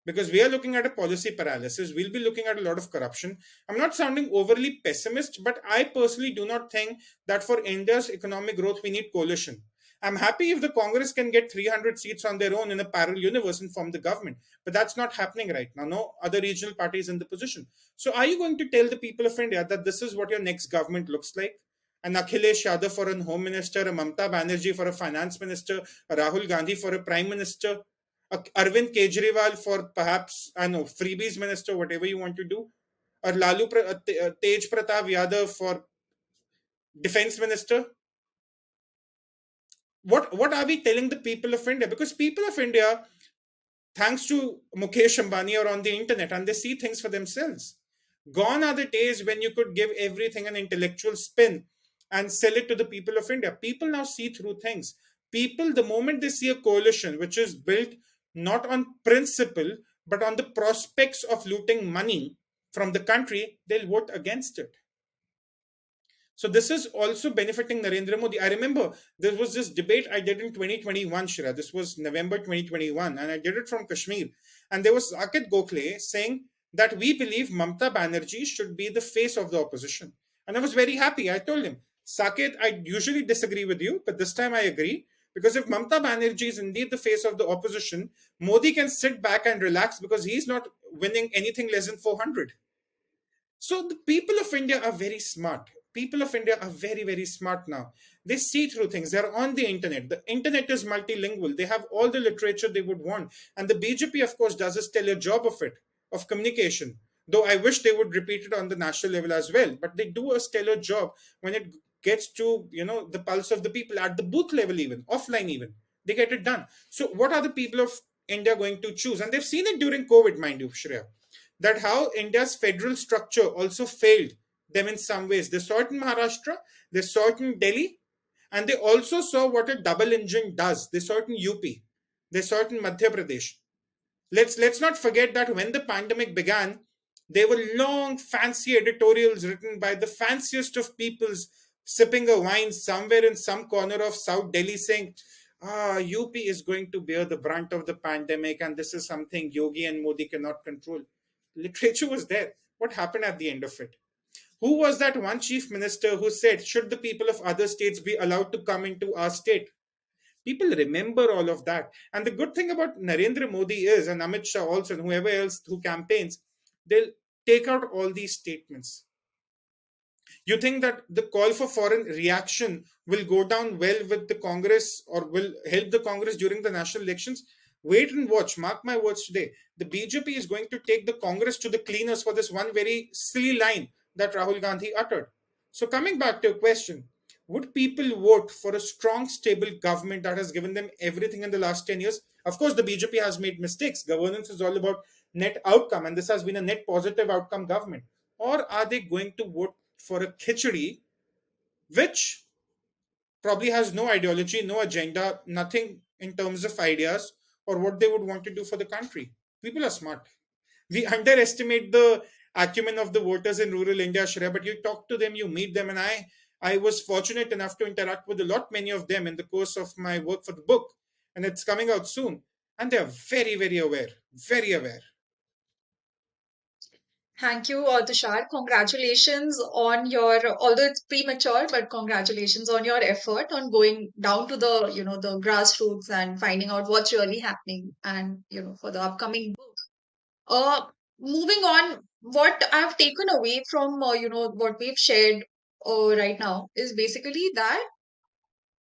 Because we are looking at a policy paralysis. We'll be looking at a lot of corruption. I'm not sounding overly pessimist, but I personally do not think that for India's economic growth, we need coalition. I'm happy if the Congress can get 300 seats on their own in a parallel universe and form the government. But that's not happening right now. No other regional parties in the position. So are you going to tell the people of India that this is what your next government looks like? An Akhilesh Yadav for a home minister, a Mamta Banerjee for a finance minister, a Rahul Gandhi for a prime minister, Arvind Kejriwal for perhaps, I know, freebies minister, whatever you want to do, or Tej Pratap Yadav for defense minister. What are we telling the people of India? Because people of India, thanks to Mukesh Ambani, are on the internet and they see things for themselves. Gone are the days when you could give everything an intellectual spin and sell it to the people of India. People now see through things. People, the moment they see a coalition which is built not on principle but on the prospects of looting money from the country, they'll vote against it. So this is also benefiting Narendra Modi. I remember there was this debate I did in 2021, Shira. This was November 2021, and I did it from Kashmir. And there was Saket Gokhale saying that we believe Mamta Banerjee should be the face of the opposition. And I was very happy. I told him, Saket, I usually disagree with you, but this time I agree. Because if Mamta Banerjee is indeed the face of the opposition, Modi can sit back and relax because he's not winning anything less than 400. So the people of India are very smart. People of India are very, very smart now. They see through things. They're on the internet. The internet is multilingual. They have all the literature they would want. And the BJP, of course, does a stellar job of it, of communication. Though I wish they would repeat it on the national level as well. But they do a stellar job when it gets to, the pulse of the people at the booth level, even offline, even. They get it done. So what are the people of India going to choose? And they've seen it during COVID, mind you, Shreya, that how India's federal structure also failed them in some ways. They saw it in Maharashtra, they saw it in Delhi, and they also saw what a double engine does. They saw it in UP, they saw it in Madhya Pradesh. Let's not forget that when the pandemic began, there were long, fancy editorials written by the fanciest of peoples sipping a wine somewhere in some corner of South Delhi saying, UP is going to bear the brunt of the pandemic, and this is something Yogi and Modi cannot control. Literature was there. What happened at the end of it? Who was that one chief minister who said, should the people of other states be allowed to come into our state? People remember all of that. And the good thing about Narendra Modi is, and Amit Shah also, and whoever else who campaigns, they'll take out all these statements. You think that the call for foreign reaction will go down well with the Congress or will help the Congress during the national elections? Wait and watch. Mark my words today. The BJP is going to take the Congress to the cleaners for this one very silly line that Rahul Gandhi uttered. So, coming back to your question, would people vote for a strong, stable government that has given them everything in the last 10 years? Of course, the BJP has made mistakes. Governance is all about net outcome, and this has been a net positive outcome government. Or are they going to vote for a khichdi, which probably has no ideology, no agenda, nothing in terms of ideas or what they would want to do for the country? People are smart. We underestimate the acumen of the voters in rural India, Shreya, but you talk to them, you meet them, and I was fortunate enough to interact with a lot, many of them in the course of my work for the book, and it's coming out soon. And they're very, very aware, very aware. Thank you, Tushar. Congratulations on your, although it's premature, but congratulations on your effort on going down to the, the grassroots and finding out what's really happening and, for the upcoming book. Uh, Moving on, what I've taken away from, what we've shared right now is basically that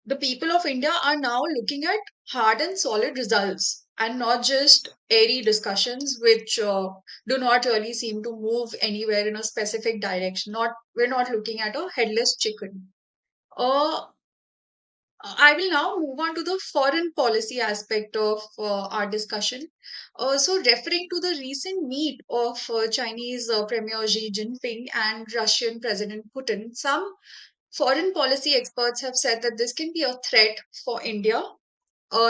the people of India are now looking at hard and solid results and not just airy discussions which do not really seem to move anywhere in a specific direction. Not We're not looking at a headless chicken. Uh, I will now move on to the foreign policy aspect of our discussion. Referring to the recent meet of Chinese Premier Xi Jinping and Russian President Putin, some foreign policy experts have said that this can be a threat for India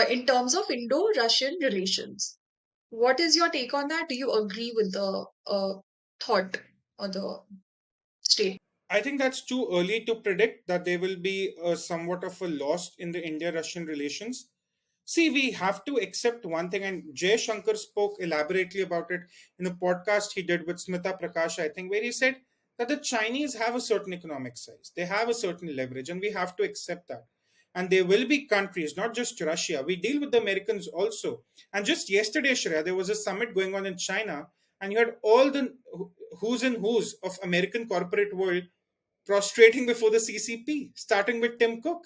in terms of Indo Russian relations. What is your take on that? Do you agree with the thought or the statement? I think that's too early to predict that there will be somewhat of a loss in the India Russian relations. See, we have to accept one thing, and Jay Shankar spoke elaborately about it in a podcast he did with Smita Prakash, I think, where he said that the Chinese have a certain economic size, they have a certain leverage, and we have to accept that. And there will be countries, not just Russia, we deal with the Americans also. And just yesterday, Shreya, there was a summit going on in China, and you had all the who's and who's of American corporate world prostrating before the CCP, starting with Tim Cook.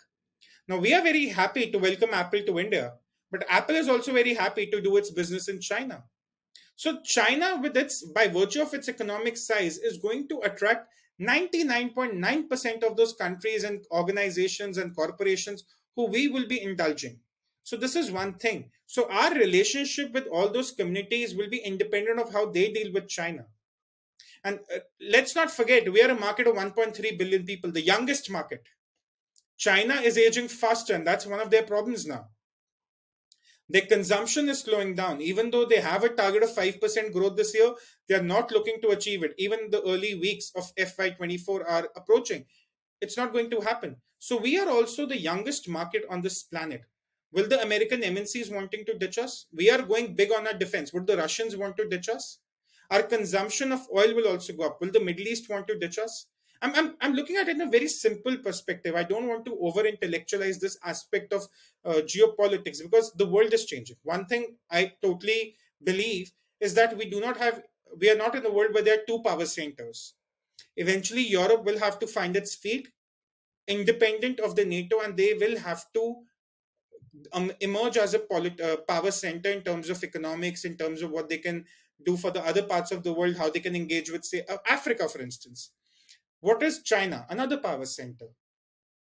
Now, we are very happy to welcome Apple to India, but Apple is also very happy to do its business in China. So, China, with its, by virtue of its economic size, is going to attract 99.9% of those countries and organizations and corporations who we will be indulging. So, this is one thing. So, our relationship with all those communities will be independent of how they deal with China. And let's not forget, we are a market of 1.3 billion people, the youngest market. China is aging faster, and that's one of their problems now. Their consumption is slowing down. Even though they have a target of 5% growth this year, they are not looking to achieve it. Even the early weeks of FY24 are approaching. It's not going to happen. So we are also the youngest market on this planet. Will the American MNCs wanting to ditch us? We are going big on our defense. Would the Russians want to ditch us? Our consumption of oil will also go up. Will the Middle East want to ditch us? I'm looking at it in a very simple perspective. I don't want to over intellectualize this aspect of geopolitics because the world is changing. One thing I totally believe is that we are not in a world where there are two power centers. Eventually, Europe will have to find its feet independent of the NATO, and they will have to emerge as a power center in terms of economics, in terms of what they can do for the other parts of the world, how they can engage with, say, Africa, for instance. What is China? Another power center.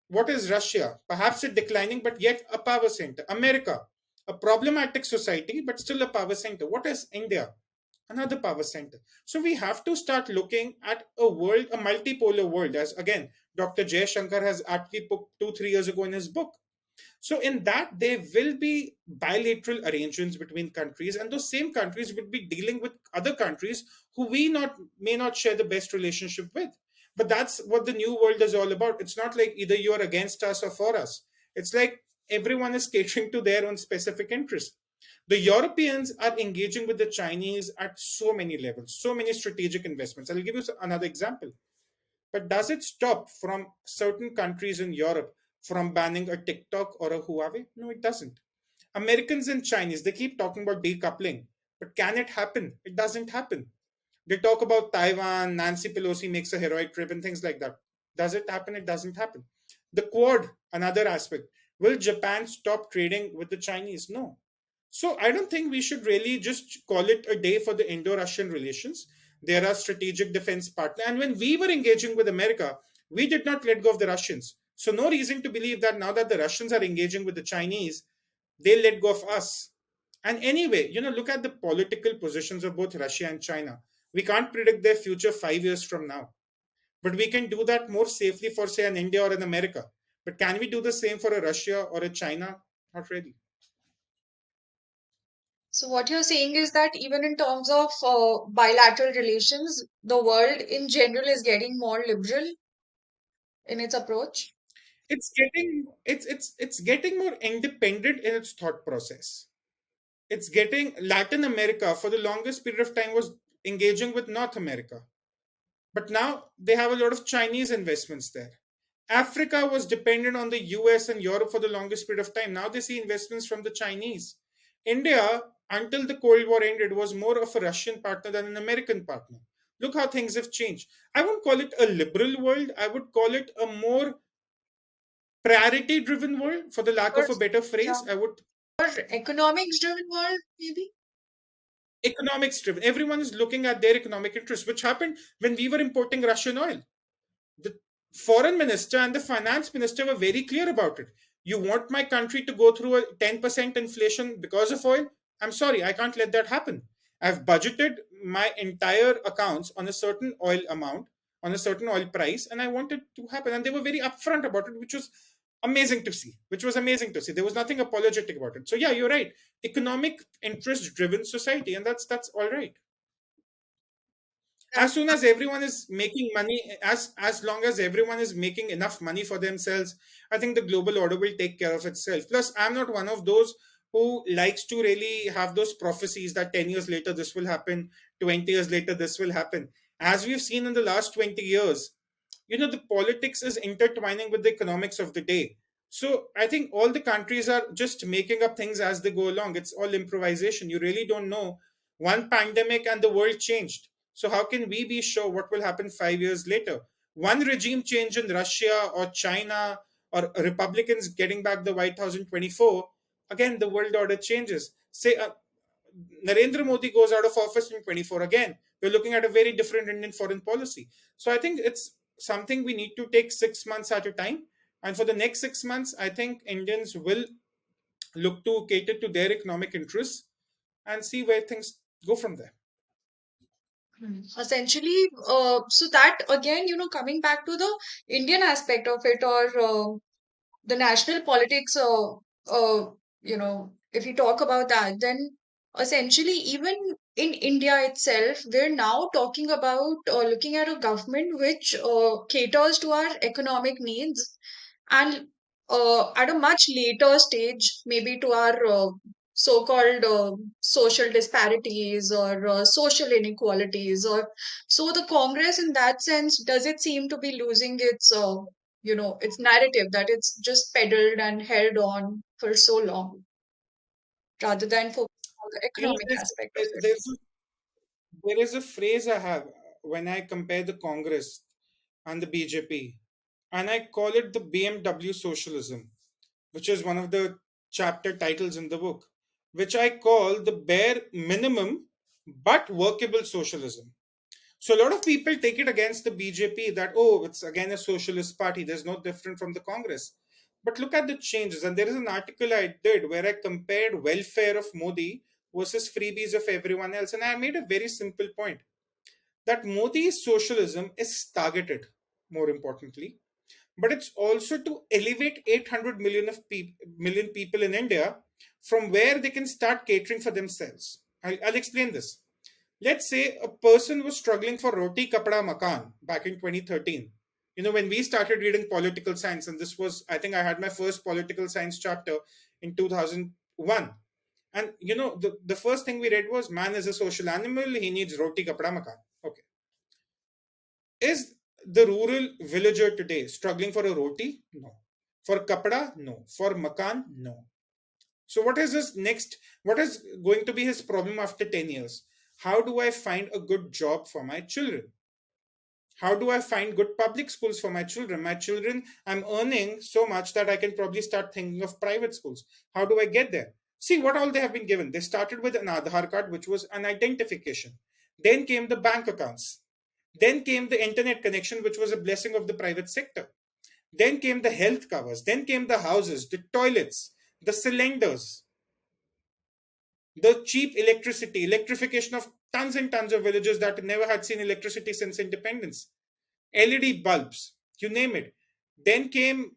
What is Russia? Perhaps a declining, but yet a power center. America, a problematic society, but still a power center. What is India? Another power center. So we have to start looking at a world, a multipolar world, as again, Dr. Jay Shankar has aptly put 2, 3 years ago in his book. So in that, there will be bilateral arrangements between countries, and those same countries would be dealing with other countries who we not may not share the best relationship with. But that's what the new world is all about. It's not like either you are against us or for us. It's like everyone is catering to their own specific interest. The Europeans are engaging with the Chinese at so many levels, so many strategic investments. I'll give you another example. But does it stop from certain countries in Europe from banning a TikTok or a Huawei? No, it doesn't. Americans and Chinese, they keep talking about decoupling, but can it happen? It doesn't happen. They talk about Taiwan, Nancy Pelosi makes a heroic trip, and things like that. Does it happen? It doesn't happen. The Quad, another aspect. Will Japan stop trading with the Chinese? No. So I don't think we should really just call it a day for the Indo-Russian relations. They are a strategic defense partner. And when we were engaging with America, we did not let go of the Russians. So no reason to believe that now that the Russians are engaging with the Chinese, they let go of us. And anyway, look at the political positions of both Russia and China. We can't predict their future 5 years from now. But we can do that more safely for, say, an India or an America. But can we do the same for a Russia or a China? Not really. So what you're saying is that even in terms of bilateral relations, the world in general is getting more liberal in its approach. It's getting more independent in its thought process. It's getting Latin America for the longest period of time was engaging with North America. But now they have a lot of Chinese investments there. Africa was dependent on the US and Europe for the longest period of time. Now they see investments from the Chinese. India, until the Cold War ended, was more of a Russian partner than an American partner. Look how things have changed. I wouldn't call it a liberal world. I would call it a more priority driven world, for the lack Or, of a better yeah, phrase. I would or economics driven world, maybe. Economics driven. Everyone is looking at their economic interests, which happened when we were importing Russian oil. The foreign minister and the finance minister were very clear about it. You want my country to go through a 10% inflation because of oil? I'm sorry, I can't let that happen. I've budgeted my entire accounts on a certain oil amount, on a certain oil price, and I want it to happen. And they were very upfront about it, which was amazing to see. There was nothing apologetic about it. So yeah, you're right. Economic interest driven society, and that's all right. As soon as everyone is making money, as long as everyone is making enough money for themselves, I think the global order will take care of itself. Plus, I'm not one of those who likes to really have those prophecies that 10 years later this will happen, 20 years later this will happen. As we've seen in the last 20 years, the politics is intertwining with the economics of the day. So I think all the countries are just making up things as they go along. It's all improvisation. You really don't know. One pandemic and the world changed. So how can we be sure what will happen 5 years later? One regime change in Russia or China or Republicans getting back the White House in 24, again the world order changes. Say Narendra Modi goes out of office in 24, again we're looking at a very different Indian foreign policy. So I think it's something we need to take 6 months at a time. And for the next 6 months, I think Indians will look to cater to their economic interests and see where things go from there. Essentially, so that again, coming back to the Indian aspect of it, or the national politics, if you talk about that, then essentially, even in India itself, we're now talking about looking at a government which caters to our economic needs, and at a much later stage, maybe to our so-called social disparities or social inequalities. Or so the Congress, in that sense, does it seem to be losing its its narrative that it's just peddled and held on for so long, rather than focusing on the You know, economic there's, aspect of it. there's there is a phrase I have when I compare the Congress and the BJP, and I call it the BMW socialism, which is one of the chapter titles in the book, which I call the bare minimum but workable socialism. So a lot of people take it against the BJP that, oh, it's again a socialist party. There's no different from the Congress. But look at the changes. And there is an article I did where I compared welfare of Modi versus freebies of everyone else. And I made a very simple point that Modi's socialism is targeted, more importantly, but it's also to elevate 800 million people in India from where they can start catering for themselves. I'll explain this. Let's say a person was struggling for roti kapda makan back in 2013. When we started reading political science, and this was, I think I had my first political science chapter in 2001. And the first thing we read was, man is a social animal, he needs roti kapda makan. Okay. Is the rural villager today struggling for a roti? No. For kapda? No. For makan? No. So what is his next? What is going to be his problem after 10 years? How do I find a good job for my children? How do I find good public schools for my children? My children, I'm earning so much that I can probably start thinking of private schools. How do I get there? See what all they have been given. They started with an Aadhaar card, which was an identification. Then came the bank accounts. Then came the internet connection, which was a blessing of the private sector. Then came the health covers. Then came the houses, the toilets, the cylinders, the cheap electricity, electrification of tons and tons of villages that never had seen electricity since independence, LED bulbs, you name it. Then came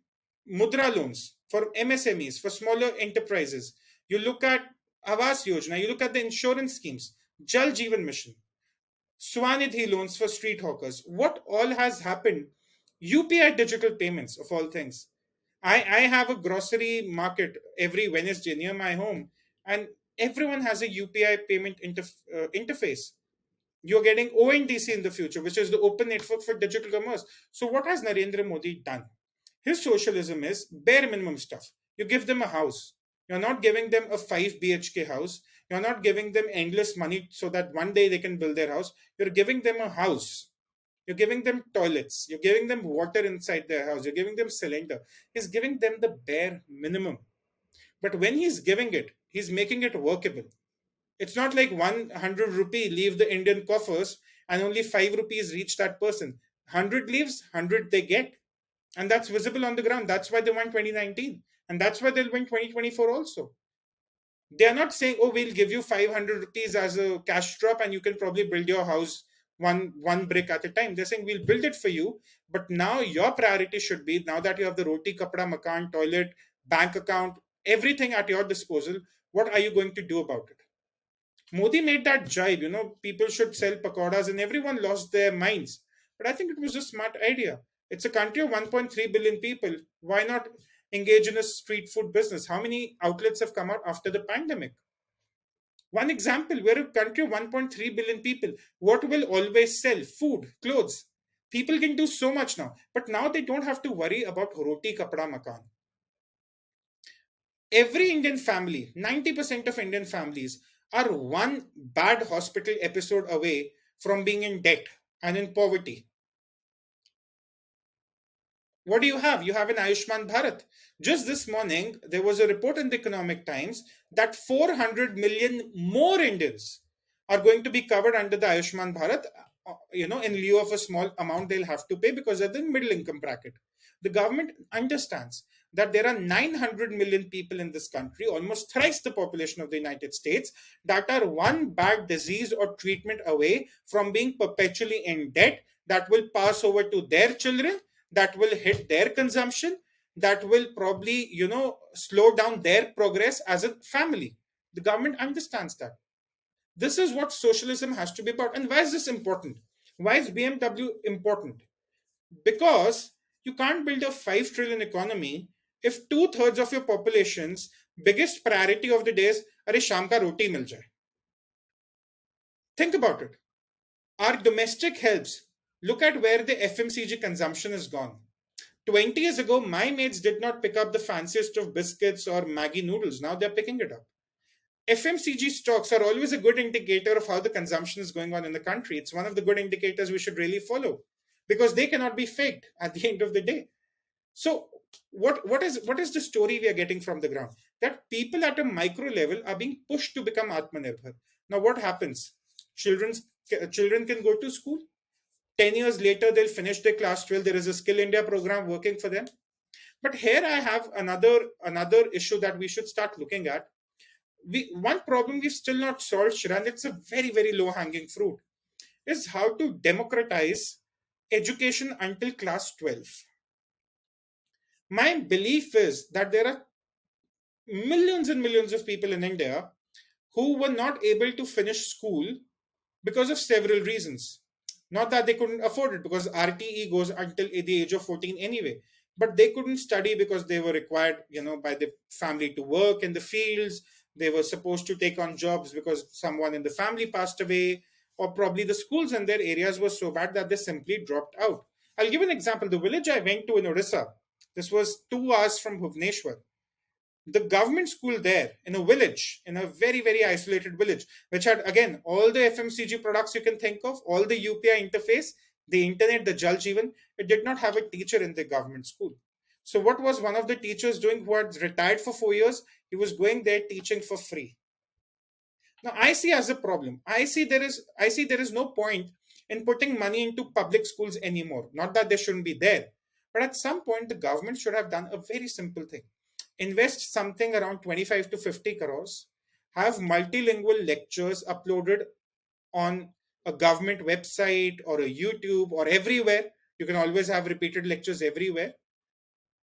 Mudra loans for MSMEs, for smaller enterprises. You look at Awas Yojana, you look at the insurance schemes, Jal Jeevan Mission, Swanidhi loans for street hawkers. What all has happened? UPI digital payments, of all things. I have a grocery market every Wednesday near my home, and everyone has a UPI payment interface. You're getting ONDC in the future, which is the open network for digital commerce. So, what has Narendra Modi done? His socialism is bare minimum stuff. You give them a house. You're not giving them a 5 BHK house. You're not giving them endless money so that one day they can build their house. You're giving them a house. You're giving them toilets. You're giving them water inside their house. You're giving them cylinder. He's giving them the bare minimum. But when he's giving it, he's making it workable. It's not like 100 rupee leave the Indian coffers and only 5 rupees reach that person. 100 leaves, 100 they get. And that's visible on the ground. That's why they won 2019. And that's why they'll win 2024 also. They are not saying, oh, we'll give you 500 rupees as a cash drop and you can probably build your house one brick at a time. They're saying, we'll build it for you. But now your priority should be, now that you have the roti, kapda, makan, toilet, bank account, everything at your disposal, what are you going to do about it? Modi made that jibe, people should sell pakoras and everyone lost their minds. But I think it was a smart idea. It's a country of 1.3 billion people. Why not engage in a street food business? How many outlets have come out after the pandemic? One example, we're a country of 1.3 billion people. What will always sell? Food, clothes. People can do so much now. But now they don't have to worry about roti, kapda, makan. Every Indian family, 90% of Indian families, are one bad hospital episode away from being in debt and in poverty. What do you have? You have an Ayushman Bharat. Just this morning, there was a report in the Economic Times that 400 million more Indians are going to be covered under the Ayushman Bharat, in lieu of a small amount they'll have to pay because they're the middle income bracket. The government understands that there are 900 million people in this country, almost thrice the population of the United States, that are one bad disease or treatment away from being perpetually in debt that will pass over to their children, that will hit their consumption, that will probably, slow down their progress as a family. The government understands that. This is what socialism has to be about. And why is this important? Why is BMW important? Because you can't build a 5 trillion economy if two-thirds of your population's biggest priority of the day is, "Arey, sham ka roti mil jaye." Think about it. Our domestic helps. Look at where the FMCG consumption has gone. 20 years ago, my mates did not pick up the fanciest of biscuits or Maggi noodles. Now they're picking it up. FMCG stocks are always a good indicator of how the consumption is going on in the country. It's one of the good indicators we should really follow because they cannot be faked at the end of the day. So, what is the story we are getting from the ground? That people at a micro level are being pushed to become Atmanirbhar. Now, what happens? Children can go to school. 10 years later, they'll finish their class 12. There is a Skill India program working for them. But here I have another issue that we should start looking at. One problem we've still not solved, Shiran, it's a very, very low hanging fruit, is how to democratize education until class 12. My belief is that there are millions and millions of people in India who were not able to finish school because of several reasons. Not that they couldn't afford it, because RTE goes until the age of 14 anyway. But they couldn't study because they were required, by the family to work in the fields. They were supposed to take on jobs because someone in the family passed away, or probably the schools in their areas were so bad that they simply dropped out. I'll give an example. The village I went to in Orissa, this was 2 hours from Bhubaneswar. The government school there in a village, in a very, very isolated village, which had again all the FMCG products you can think of, all the UPI interface, the internet, the Jal Jeevan, it did not have a teacher in the government school. So, what was one of the teachers doing who had retired for 4 years? He was going there teaching for free. Now, I see as a problem. I see there is no point in putting money into public schools anymore. Not that they shouldn't be there, but at some point, the government should have done a very simple thing: invest something around 25 to 50 crores, have multilingual lectures uploaded on a government website or a YouTube or everywhere. You can always have repeated lectures everywhere.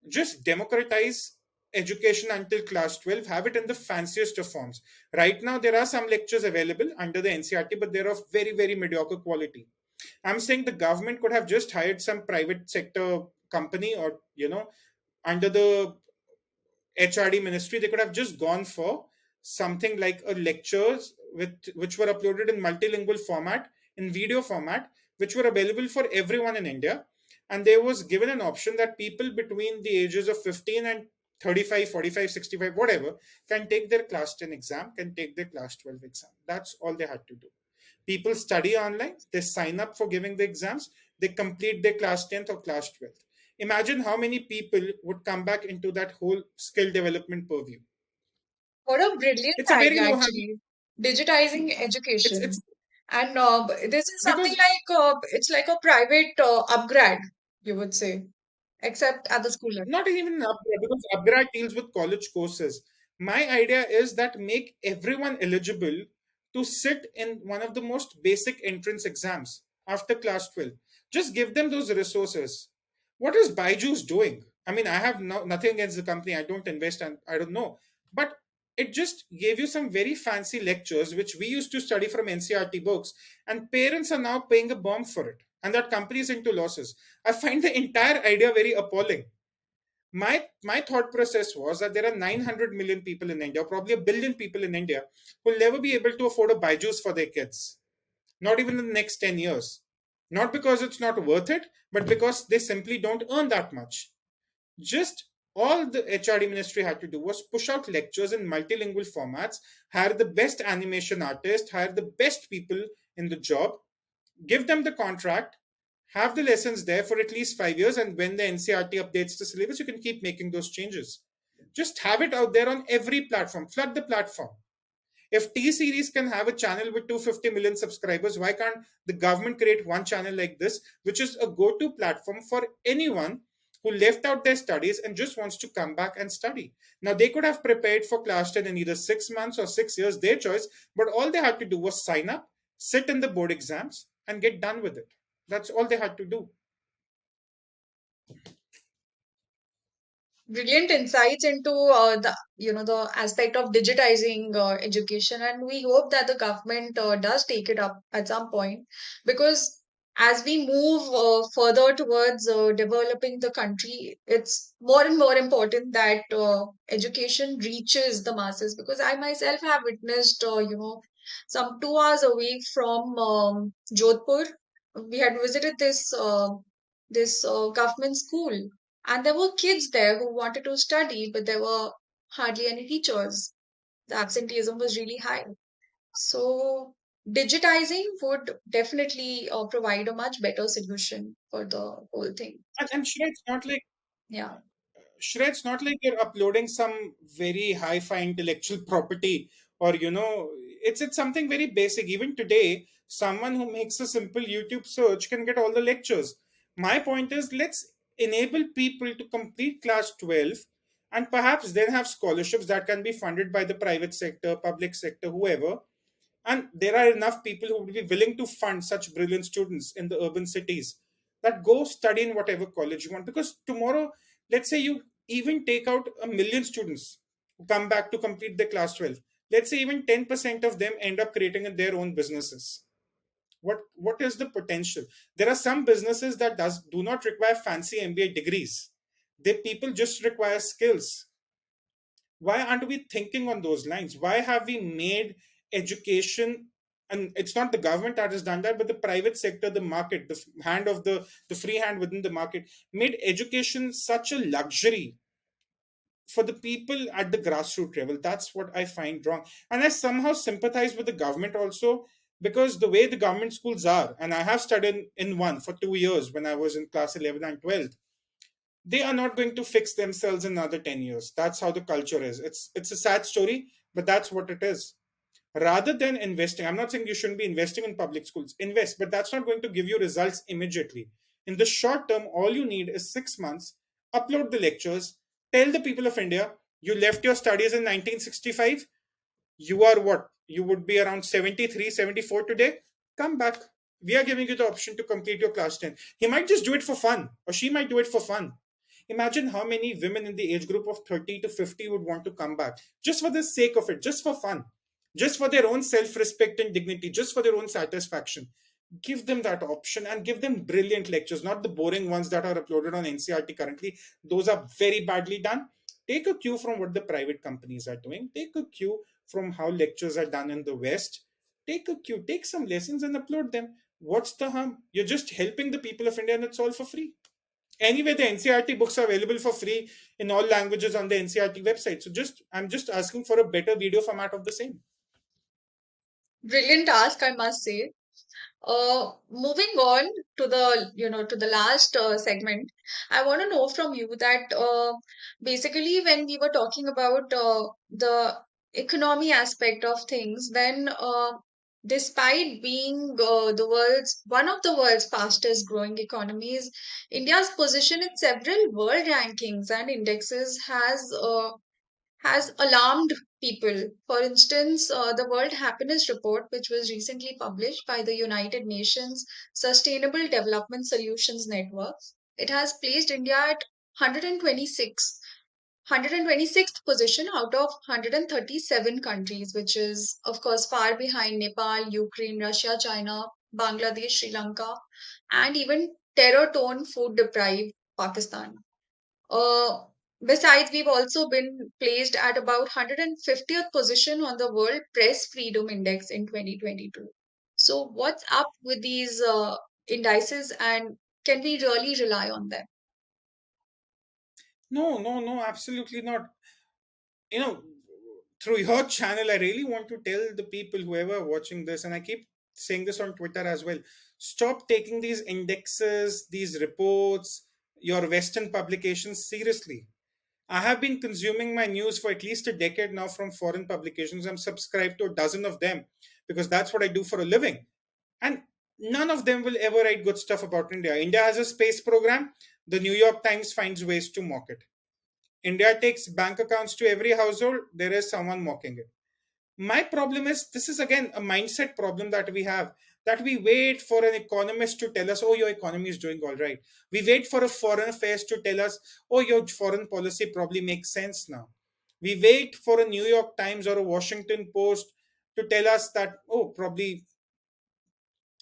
Just democratize education until class 12, have it in the fanciest of forms. Right now, there are some lectures available under the NCRT, but they're of very, very mediocre quality. I'm saying the government could have just hired some private sector company, or, under the HRD ministry, they could have just gone for something like a lectures which were uploaded in multilingual format, in video format, which were available for everyone in India. And there was given an option that people between the ages of 15 and 35, 45, 65, whatever, can take their class 10 exam, can take their class 12 exam. That's all they had to do. People study online, they sign up for giving the exams, they complete their class 10th or class 12th. Imagine how many people would come back into that whole skill development purview. What a brilliant It's a very idea, low hanging. actually. Digitizing It's education. And this is something because like it's like a private upgrade, you would say, except at the school level. not even an upgrade, because upgrade deals with college courses. My idea is that make everyone eligible to sit in one of the most basic entrance exams after class 12. Just give them those resources. What is Byju's doing? I mean, I have nothing against the company. I don't invest and I don't know. But it just gave you some very fancy lectures which we used to study from NCRT books, and parents are now paying a bomb for it. And that company is into losses. I find the entire idea very appalling. My thought process was that there are 900 million people in India, probably a billion people in India, who will never be able to afford a Byju's for their kids, not even in the next 10 years. Not because it's not worth it, but because they simply don't earn that much. Just all the HRD ministry had to do was push out lectures in multilingual formats, hire the best animation artists, hire the best people in the job, give them the contract, have the lessons there for at least 5 years, and when the NCRT updates the syllabus, you can keep making those changes. Just have it out there on every platform, flood the platform. If T Series can have a channel with 250 million subscribers, why can't the government create one channel like this, which is a go to platform for anyone who left out their studies and just wants to come back and study? Now, they could have prepared for class 10 in either 6 months or 6 years, their choice, but all they had to do was sign up, sit in the board exams, and get done with it. That's all they had to do. Brilliant insights into the aspect of digitizing education, and we hope that the government does take it up at some point, because as we move further towards developing the country, it's more and more important that education reaches the masses, because I myself have witnessed some 2 hours away from Jodhpur, we had visited this government school, and there were kids there who wanted to study, but there were hardly any teachers. The absenteeism was really high. So, digitizing would definitely provide a much better solution for the whole thing. And sure, it's not like Yeah. you're uploading some very hi-fi intellectual property, or it's something very basic. Even today, someone who makes a simple YouTube search can get all the lectures. My point is, let's enable people to complete class 12, and perhaps then have scholarships that can be funded by the private sector, public sector, whoever. And there are enough people who will be willing to fund such brilliant students in the urban cities, that go study in whatever college you want. Because tomorrow, let's say you even take out 1 million students who come back to complete the class 12. Let's say even 10% of them end up creating their own businesses. What is the potential? There are some businesses that do not require fancy MBA degrees. They people just require skills. Why aren't we thinking on those lines? Why have we made education, and it's not the government that has done that, but the private sector, the market, hand of the free hand within the market, made education such a luxury for the people at the grassroots level. That's what I find wrong. And I somehow sympathize with the government also, because the way the government schools are, and I have studied in one for 2 years when I was in class 11 and 12, they are not going to fix themselves in another 10 years. That's how the culture is. It's a sad story, but that's what it is. Rather than investing, I'm not saying you shouldn't be investing in public schools. Invest, but that's not going to give you results immediately. In the short term, all you need is 6 months, upload the lectures, tell the people of India you left your studies in 1965. You are what? You would be around 73, 74 today. Come back. We are giving you the option to complete your class 10. He might just do it for fun, or she might do it for fun. Imagine how many women in the age group of 30 to 50 would want to come back just for the sake of it, just for fun, just for their own self respect and dignity, just for their own satisfaction. Give them that option and give them brilliant lectures, not the boring ones that are uploaded on NCRT currently. Those are very badly done. Take a cue from what the private companies are doing. Take a cue from how lectures are done in the West. Take a cue, take some lessons and upload them. What's the harm? You're just helping the people of India, and it's all for free. Anyway, the NCRT books are available for free in all languages on the NCRT website. So I'm just asking for a better video format of the same. Brilliant task, I must say. Moving on to the last segment, I want to know from you that basically when we were talking about the economy aspect of things, then despite being one of the world's fastest growing economies, India's position in several world rankings and indexes has alarmed people. For instance, the World Happiness Report, which was recently published by the United Nations Sustainable Development Solutions Network, it has placed India at 126, 126th position out of 137 countries, which is, of course, far behind Nepal, Ukraine, Russia, China, Bangladesh, Sri Lanka, and even terror torn, food deprived Pakistan. Uh, Besides, we've also been placed at about 150th position on the World Press Freedom Index in 2022. So, what's up with these indices, and can we really rely on them? No, no, no, absolutely not. You know, through your channel, I really want to tell the people, whoever are watching this, and I keep saying this on Twitter as well, stop taking these indexes, these reports, your Western publications seriously. I have been consuming my news for at least a decade now from foreign publications. I'm subscribed to a dozen of them because that's what I do for a living. And none of them will ever write good stuff about India. India has a space program. The New York Times finds ways to mock it. India takes bank accounts to every household. There is someone mocking it. My problem is, this is again a mindset problem that we have, that we wait for an economist to tell us, oh, your economy is doing all right. We wait for a foreign affairs to tell us, oh, your foreign policy probably makes sense now. We wait for a New York Times or a Washington Post to tell us that, oh, probably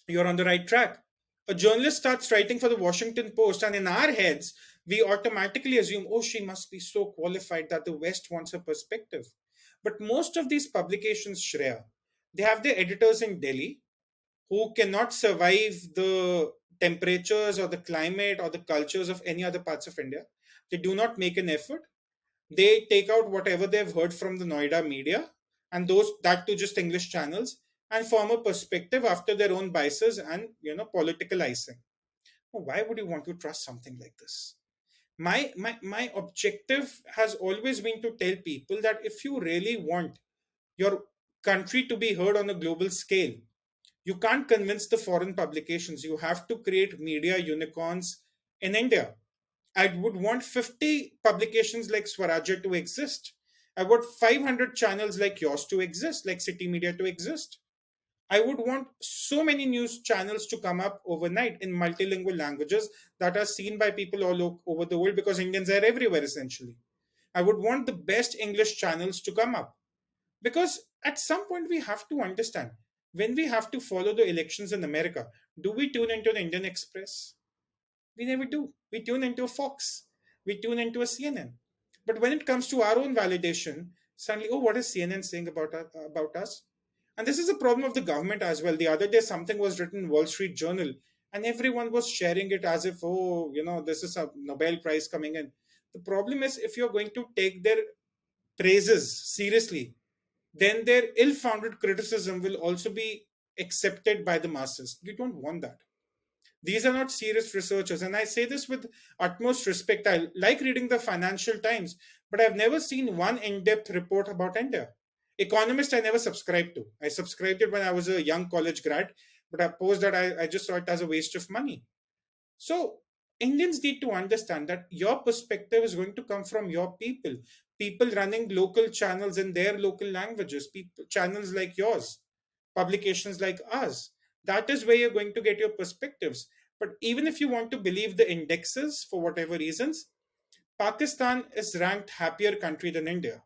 you're on the right track. A journalist starts writing for the Washington Post, and in our heads, we automatically assume, oh, she must be so qualified that the West wants a perspective. But most of these publications, Shreya, they have their editors in Delhi who cannot survive the temperatures or the climate or the cultures of any other parts of India. They do not make an effort. They take out whatever they've heard from the Noida media, and those that to just English channels, and form a perspective after their own biases and political icing. Why would you want to trust something like this? My objective has always been to tell people that if you really want your country to be heard on a global scale, you can't convince the foreign publications. You have to create media unicorns in India. I would want 50 publications like Swarajya to exist. I want 500 channels like yours to exist, like City Media to exist. I would want so many news channels to come up overnight in multilingual languages that are seen by people over the world, because Indians are everywhere essentially. I would want the best English channels to come up, because at some point we have to understand. When we have to follow the elections in America, do we tune into the Indian Express? We never do. We tune into a Fox. We tune into a CNN. But when it comes to our own validation, suddenly, oh, what is CNN saying about us? And this is a problem of the government as well. The other day, something was written in Wall Street Journal, and everyone was sharing it as if, oh, this is a Nobel Prize coming in. The problem is, if you're going to take their praises seriously, then their ill-founded criticism will also be accepted by the masses. We don't want that. These are not serious researchers. And I say this with utmost respect. I like reading the Financial Times, but I've never seen one in depth report about India. Economist, I never subscribed to. I subscribed it when I was a young college grad, but I post that I just saw it as a waste of money. So Indians need to understand that your perspective is going to come from your people running local channels in their local languages, channels like yours, publications like ours. That is where you're going to get your perspectives. But even if you want to believe the indexes for whatever reasons, Pakistan is ranked happier country than India.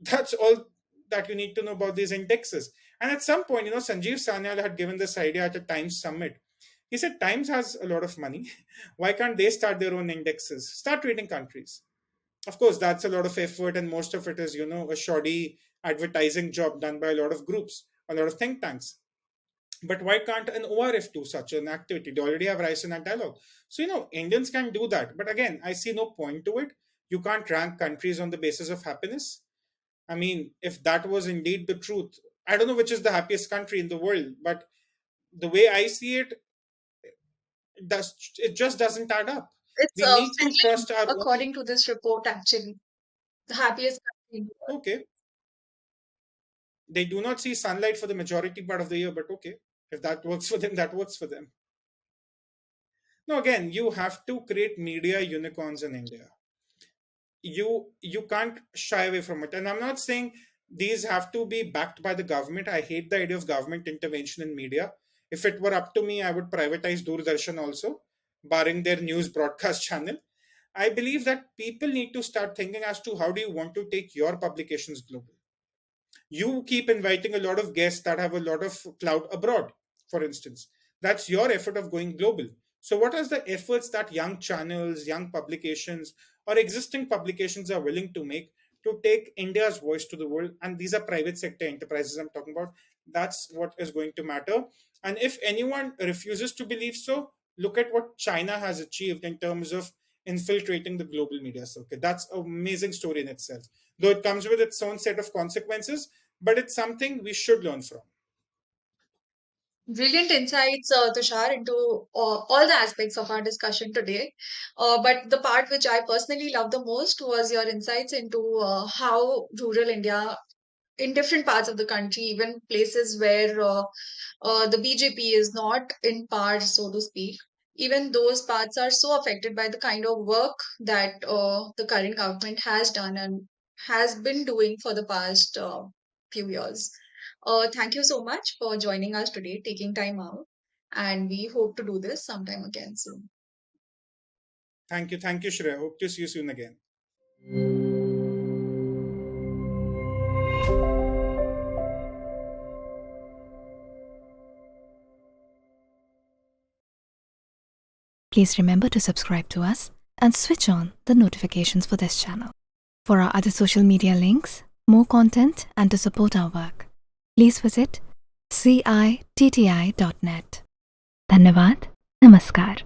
That's all that you need to know about these indexes. And at some point, Sanjeev Sanyal had given this idea at a Times summit. He said Times has a lot of money. Why can't they start their own indexes? Start rating countries. Of course, that's a lot of effort, and most of it is, a shoddy advertising job done by a lot of groups, a lot of think tanks. But why can't an ORF do such an activity? They already have rights in that dialogue. So, Indians can do that. But again, I see no point to it. You can't rank countries on the basis of happiness. I mean, if that was indeed the truth, I don't know which is the happiest country in the world, but the way I see it, it just doesn't add up. It's We need to Finland, trust our own. according to this report, actually, the happiest country in the world. Okay, they do not see sunlight for the majority part of the year, but okay, if that works for them, that works for them. No, again, you have to create media unicorns in India. You can't shy away from it, and I'm not saying these have to be backed by the government. I hate the idea of government intervention in media. If it were up to me, I would privatize Doordarshan also, barring their news broadcast channel. I believe that people need to start thinking as to how do you want to take your publications global. You keep inviting a lot of guests that have a lot of clout abroad, for instance. That's your effort of going global. So what are the efforts that young channels, young publications, or existing publications are willing to make to take India's voice to the world? And these are private sector enterprises I'm talking about. That's what is going to matter. And if anyone refuses to believe so, look at what China has achieved in terms of infiltrating the global media circuit. That's an amazing story in itself, though it comes with its own set of consequences, but it's something we should learn from. Brilliant insights, Tushar, into all the aspects of our discussion today. But the part which I personally love the most was your insights into how rural India, in different parts of the country, even places where the BJP is not in power, so to speak, even those parts are so affected by the kind of work that the current government has done and has been doing for the past few years. Thank you so much for joining us today, taking time out, and we hope to do this sometime again soon. Thank you, Shreya. Hope to see you soon again. Please remember to subscribe to us and switch on the notifications for this channel. For our other social media links, more content, and to support our work, please visit citti.net. Dhanyavad. Namaskar.